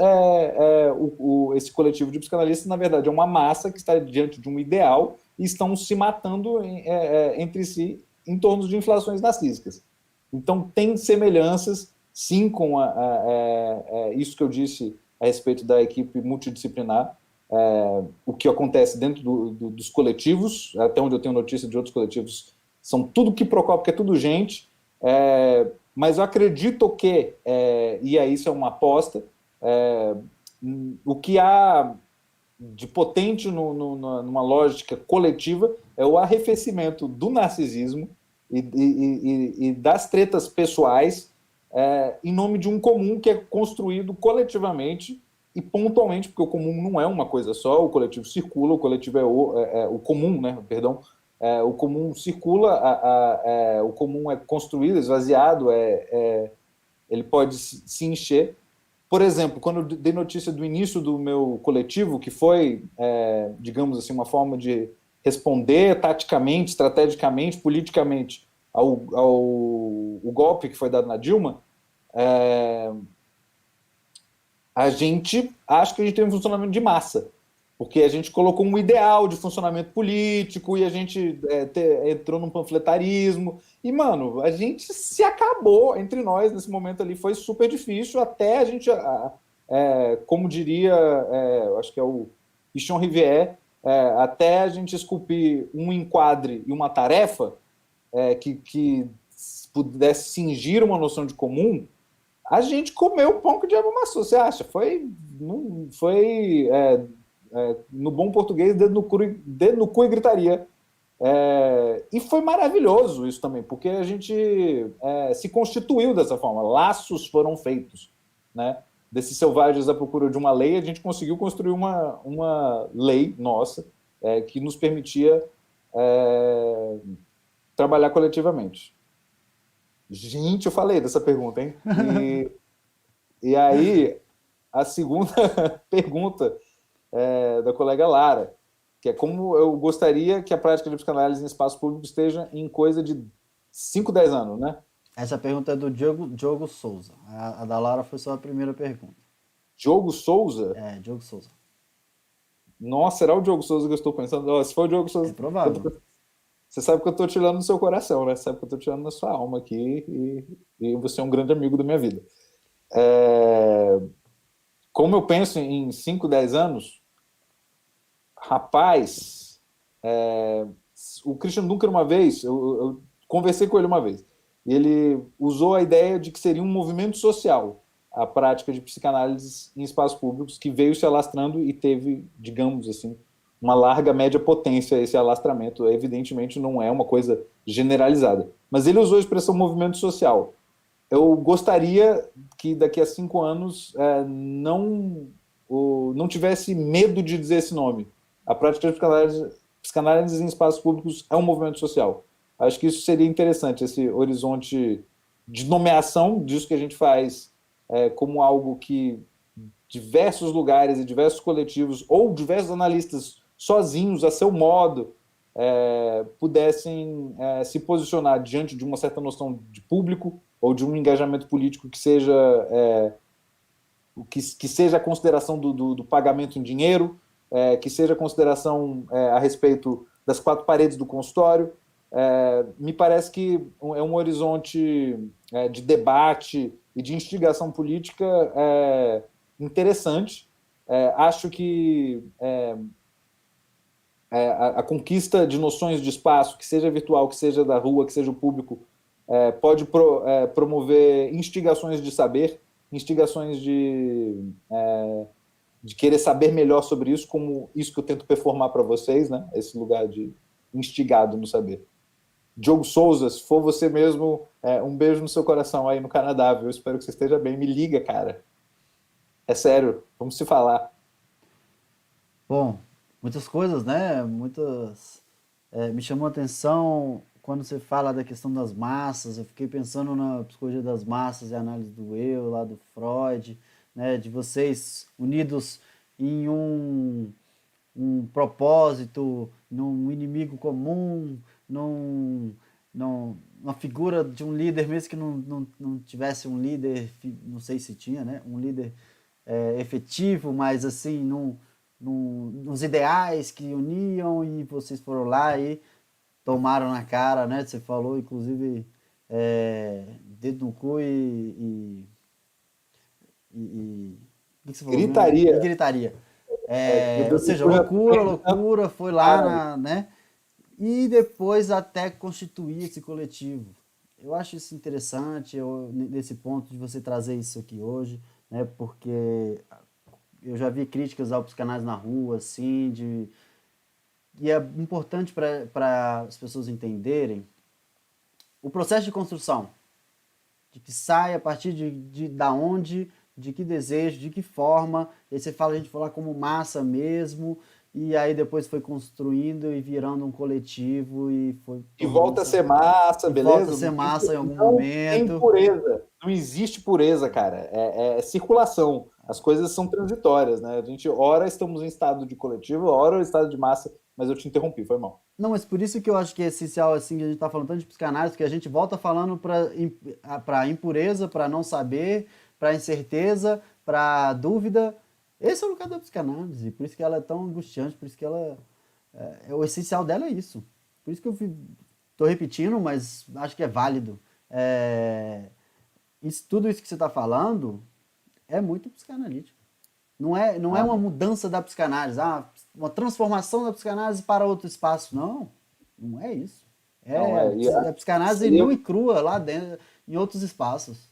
esse coletivo de psicanalistas, na verdade, é uma massa que está diante de um ideal e estão se matando entre si em torno de inflações narcísicas. Então, tem semelhanças, sim, com isso que eu disse a respeito da equipe multidisciplinar, o que acontece dentro dos coletivos, até onde eu tenho notícia de outros coletivos, são tudo que Procopio, que é tudo gente, mas eu acredito que, e aí isso é uma aposta, o que há de potente numa lógica coletiva é o arrefecimento do narcisismo e das tretas pessoais em nome de um comum que é construído coletivamente e pontualmente, porque o comum não é uma coisa só, o coletivo circula, o coletivo o comum, né? Perdão, o comum circula, o comum é construído, esvaziado, ele pode se encher. Por exemplo, quando eu dei notícia do início do meu coletivo, que foi, digamos assim, uma forma de responder taticamente, estrategicamente, politicamente ao golpe que foi dado na Dilma, a gente acha que a gente tem um funcionamento de massa, porque a gente colocou um ideal de funcionamento político e a gente entrou num panfletarismo. E, mano, a gente se acabou entre nós nesse momento ali. Foi super difícil até a gente, como diria, acho que é o Pichon Rivière, até a gente esculpir um enquadre e uma tarefa que pudesse cingir uma noção de comum. A gente comeu pão que o diabo amassou, você acha? Foi no bom português, dedo no cu e gritaria. E foi maravilhoso isso também, porque a gente se constituiu dessa forma. Laços foram feitos, né? Desses selvagens à procura de uma lei, a gente conseguiu construir uma lei nossa que nos permitia trabalhar coletivamente. Gente, eu falei dessa pergunta, hein? E aí, a segunda pergunta da colega Lara, que é como eu gostaria que a prática de psicanálise em espaço público esteja em coisa de 5, 10 anos, né? Essa pergunta é do Diogo Souza. A da Lara foi só a primeira pergunta. Diogo Souza? Diogo Souza. Nossa, será o Diogo Souza que eu estou pensando? Ó, se for o Diogo É Souza, provável. você sabe que eu estou tirando no seu coração, né? Você sabe que eu estou tirando na sua alma aqui e você é um grande amigo da minha vida. É, como eu penso em 5, 10 anos, rapaz, o Christian Dunker uma vez, eu conversei com ele uma vez, e ele usou a ideia de que seria um movimento social a prática de psicanálise em espaços públicos que veio se alastrando e teve, digamos assim, uma larga média potência esse alastramento. Evidentemente não é uma coisa generalizada, mas ele usou a expressão movimento social. Eu gostaria que daqui a 5 anos não tivesse medo de dizer esse nome. A prática de psicanálise em espaços públicos é um movimento social. Acho que isso seria interessante, esse horizonte de nomeação disso que a gente faz como algo que diversos lugares e diversos coletivos ou diversos analistas sozinhos, a seu modo, pudessem se posicionar diante de uma certa noção de público ou de um engajamento político que seja que seja a consideração do pagamento em dinheiro, que seja a consideração a respeito das quatro paredes do consultório. Me parece que é um horizonte de debate e de instigação política interessante. Acho que a conquista de noções de espaço, que seja virtual, que seja da rua, que seja o público, pode promover instigações de saber, instigações de querer saber melhor sobre isso, como isso que eu tento performar para vocês, né? Esse lugar de instigado no saber. Diogo Souza, se for você mesmo, um beijo no seu coração aí no Canadá, viu? Eu espero que você esteja bem. Me liga, cara. É sério, vamos se falar. Bom, muitas coisas, né? Me chamou a atenção quando você fala da questão das massas. Eu fiquei pensando na psicologia das massas e a análise do eu, lá do Freud, né? De vocês unidos em um propósito, num inimigo comum, numa figura de um líder, mesmo que não tivesse um líder, não sei se tinha, né? Um líder efetivo, mas assim, nos ideais que uniam, e vocês foram lá e tomaram na cara, né? Você falou, inclusive, dedo no cu o que você falou mesmo? E Gritaria. gritaria. Ou Eu seja, fui loucura, apanhando, loucura, foi lá cara. né? E depois até constituir esse coletivo. Eu acho isso interessante, nesse ponto de você trazer isso aqui hoje, né? Porque eu já vi críticas ao psicanálise na rua, assim, e é importante para as pessoas entenderem o processo de construção, de que sai a partir de da onde, de que desejo, de que forma, e aí você fala, a gente falar como massa mesmo, e aí depois foi construindo e virando um coletivo e foi E tomando volta a essa... ser massa, E volta a beleza? ser massa em algum Não tem momento. pureza. Não existe pureza, cara. É circulação. As coisas são transitórias, né? A gente, ora estamos em estado de coletivo, ora em estado de massa, mas eu te interrompi, foi mal. Não, mas por isso que eu acho que é essencial, assim, que a gente tá falando tanto de psicanálise, que a gente volta falando para impureza, para não saber, para incerteza, para dúvida. Esse é o lugar da psicanálise, por isso que ela é tão angustiante, por isso que ela o essencial dela é isso. Por isso que tô repetindo, mas acho que é válido. Tudo isso que você está falando é muito psicanalítico. Não é Ah, uma mudança da psicanálise, uma transformação da psicanálise para outro espaço. Não, não é isso. não, É psicanálise seria, nua e crua lá dentro, em outros espaços.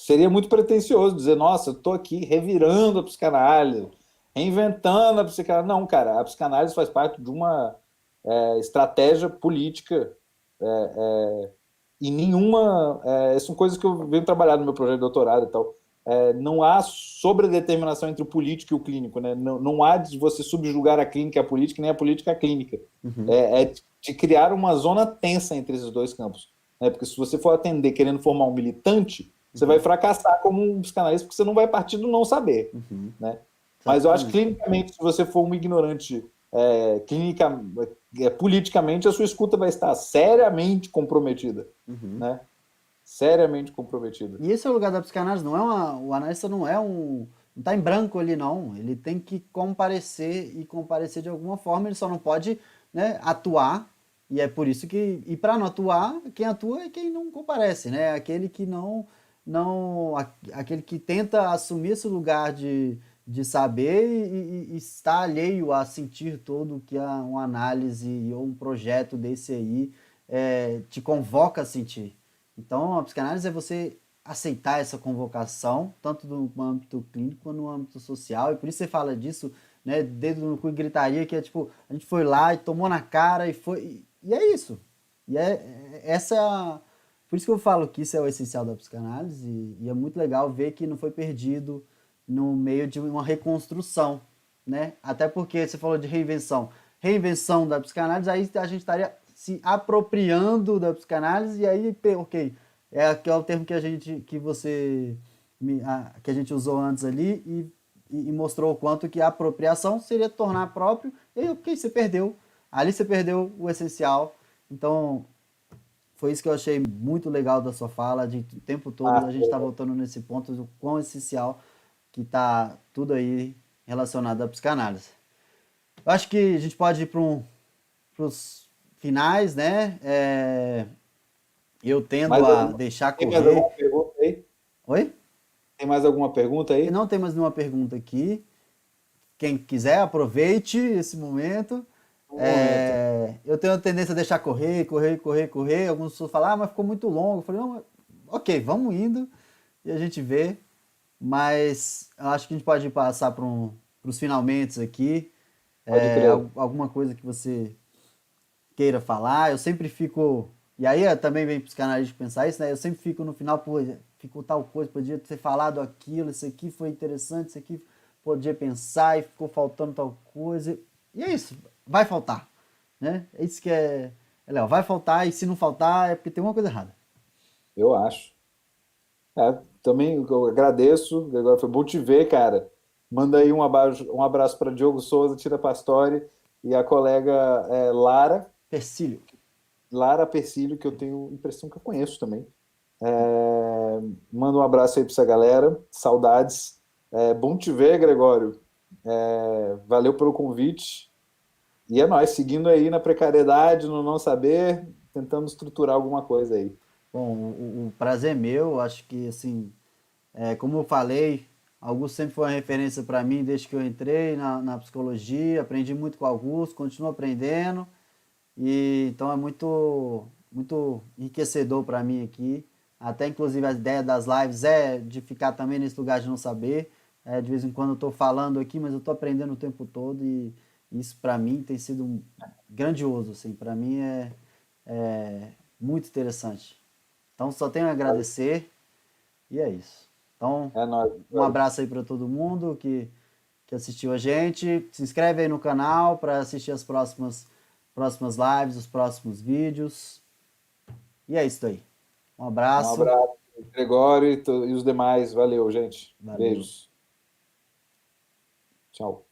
seria muito pretensioso dizer, nossa, eu tô aqui revirando a psicanálise, reinventando a psicanálise. Não, cara, a psicanálise faz parte de uma estratégia política e nenhuma. São coisas que eu venho trabalhar no meu projeto de doutorado e tal. Não há sobredeterminação entre o político e o clínico, né? Não há de você subjugar a clínica e a política, nem a política a clínica. De criar uma zona tensa entre esses dois campos. Né? Porque se você for atender querendo formar um militante, você vai fracassar como um psicanalista, porque você não vai partir do não saber. Né? Mas eu acho que Exatamente. clinicamente, se você for um ignorante politicamente, a sua escuta vai estar seriamente comprometida. Né? Seriamente comprometida. E esse é o lugar da psicanálise, não é o analista não é não tá em branco ali não, ele tem que comparecer e comparecer de alguma forma, ele só não pode, né, atuar, e é por isso que, e para não atuar, quem atua é quem não comparece, né, aquele que aquele que tenta assumir esse lugar de saber e está alheio a sentir todo que uma análise ou um projeto desse aí te convoca a sentir. Então, a psicanálise é você aceitar essa convocação, tanto no âmbito clínico quanto no âmbito social, e por isso você fala disso, né, dedo no cu e gritaria, que é tipo, a gente foi lá e tomou na cara e foi. E é isso. E essa. Por isso que eu falo que isso é o essencial da psicanálise, e é muito legal ver que não foi perdido no meio de uma reconstrução, né? Até porque você falou de reinvenção. Reinvenção da psicanálise, aí a gente estaria se apropriando da psicanálise, e aí, ok, é o termo que que a gente usou antes ali e mostrou o quanto que a apropriação seria tornar próprio, e aí, ok, você perdeu. Ali você perdeu o essencial. Então, foi isso que eu achei muito legal da sua fala, de o tempo todo Ah, a gente está voltando nesse ponto do quão essencial que está tudo aí relacionado à psicanálise. Eu acho que a gente pode ir para os finais, né? Eu tendo mais a alguma, deixar tem mais alguma correr. pergunta aí? Oi? Tem mais alguma pergunta E aí? não tem mais nenhuma pergunta aqui. Quem quiser, aproveite esse momento. Um momento. Eu tenho a tendência a deixar correr, correr, correr, correr. Algumas pessoas falam, mas ficou muito longo. Eu falei, não, ok, vamos indo e a gente vê. Mas eu acho que a gente pode passar para os finalmente aqui. Pode crer. Alguma coisa que você queira falar. Eu sempre fico. E aí também vem psicanalista pensar isso, né? Eu sempre fico no final, pô, ficou tal coisa, podia ter falado aquilo, isso aqui foi interessante, isso aqui podia pensar e ficou faltando tal coisa. E é isso, vai faltar, né? É isso que é legal. Vai faltar e se não faltar é porque tem uma coisa errada. Eu acho. Também eu agradeço, Gregório, foi bom te ver, cara. Manda aí um abraço para Diogo Souza, Tira Pastori e a colega Lara, Persílio. Lara Persílio, que eu tenho impressão que eu conheço também. Manda um abraço aí para essa galera, saudades. Bom te ver, Gregório. Valeu pelo convite. E é nóis, seguindo aí na precariedade, no não saber, tentando estruturar alguma coisa aí. Bom, o prazer é meu, acho que assim, como eu falei, Augusto sempre foi uma referência para mim desde que eu entrei na psicologia, aprendi muito com Augusto, continuo aprendendo. E então é muito enriquecedor para mim aqui. Até inclusive a ideia das lives é de ficar também nesse lugar de não saber. De vez em quando eu estou falando aqui, mas eu estou aprendendo o tempo todo e isso para mim tem sido grandioso, assim. Para mim é muito interessante. Então só tenho a agradecer e é isso. Então É nóis, um Gregório. abraço aí para todo mundo que assistiu a gente. Se inscreve aí no canal para assistir as próximas lives, os próximos vídeos. E é isso aí. Um Um abraço. abraço, Gregório e os demais. Valeu, gente. Valeu. Beijos. Tchau.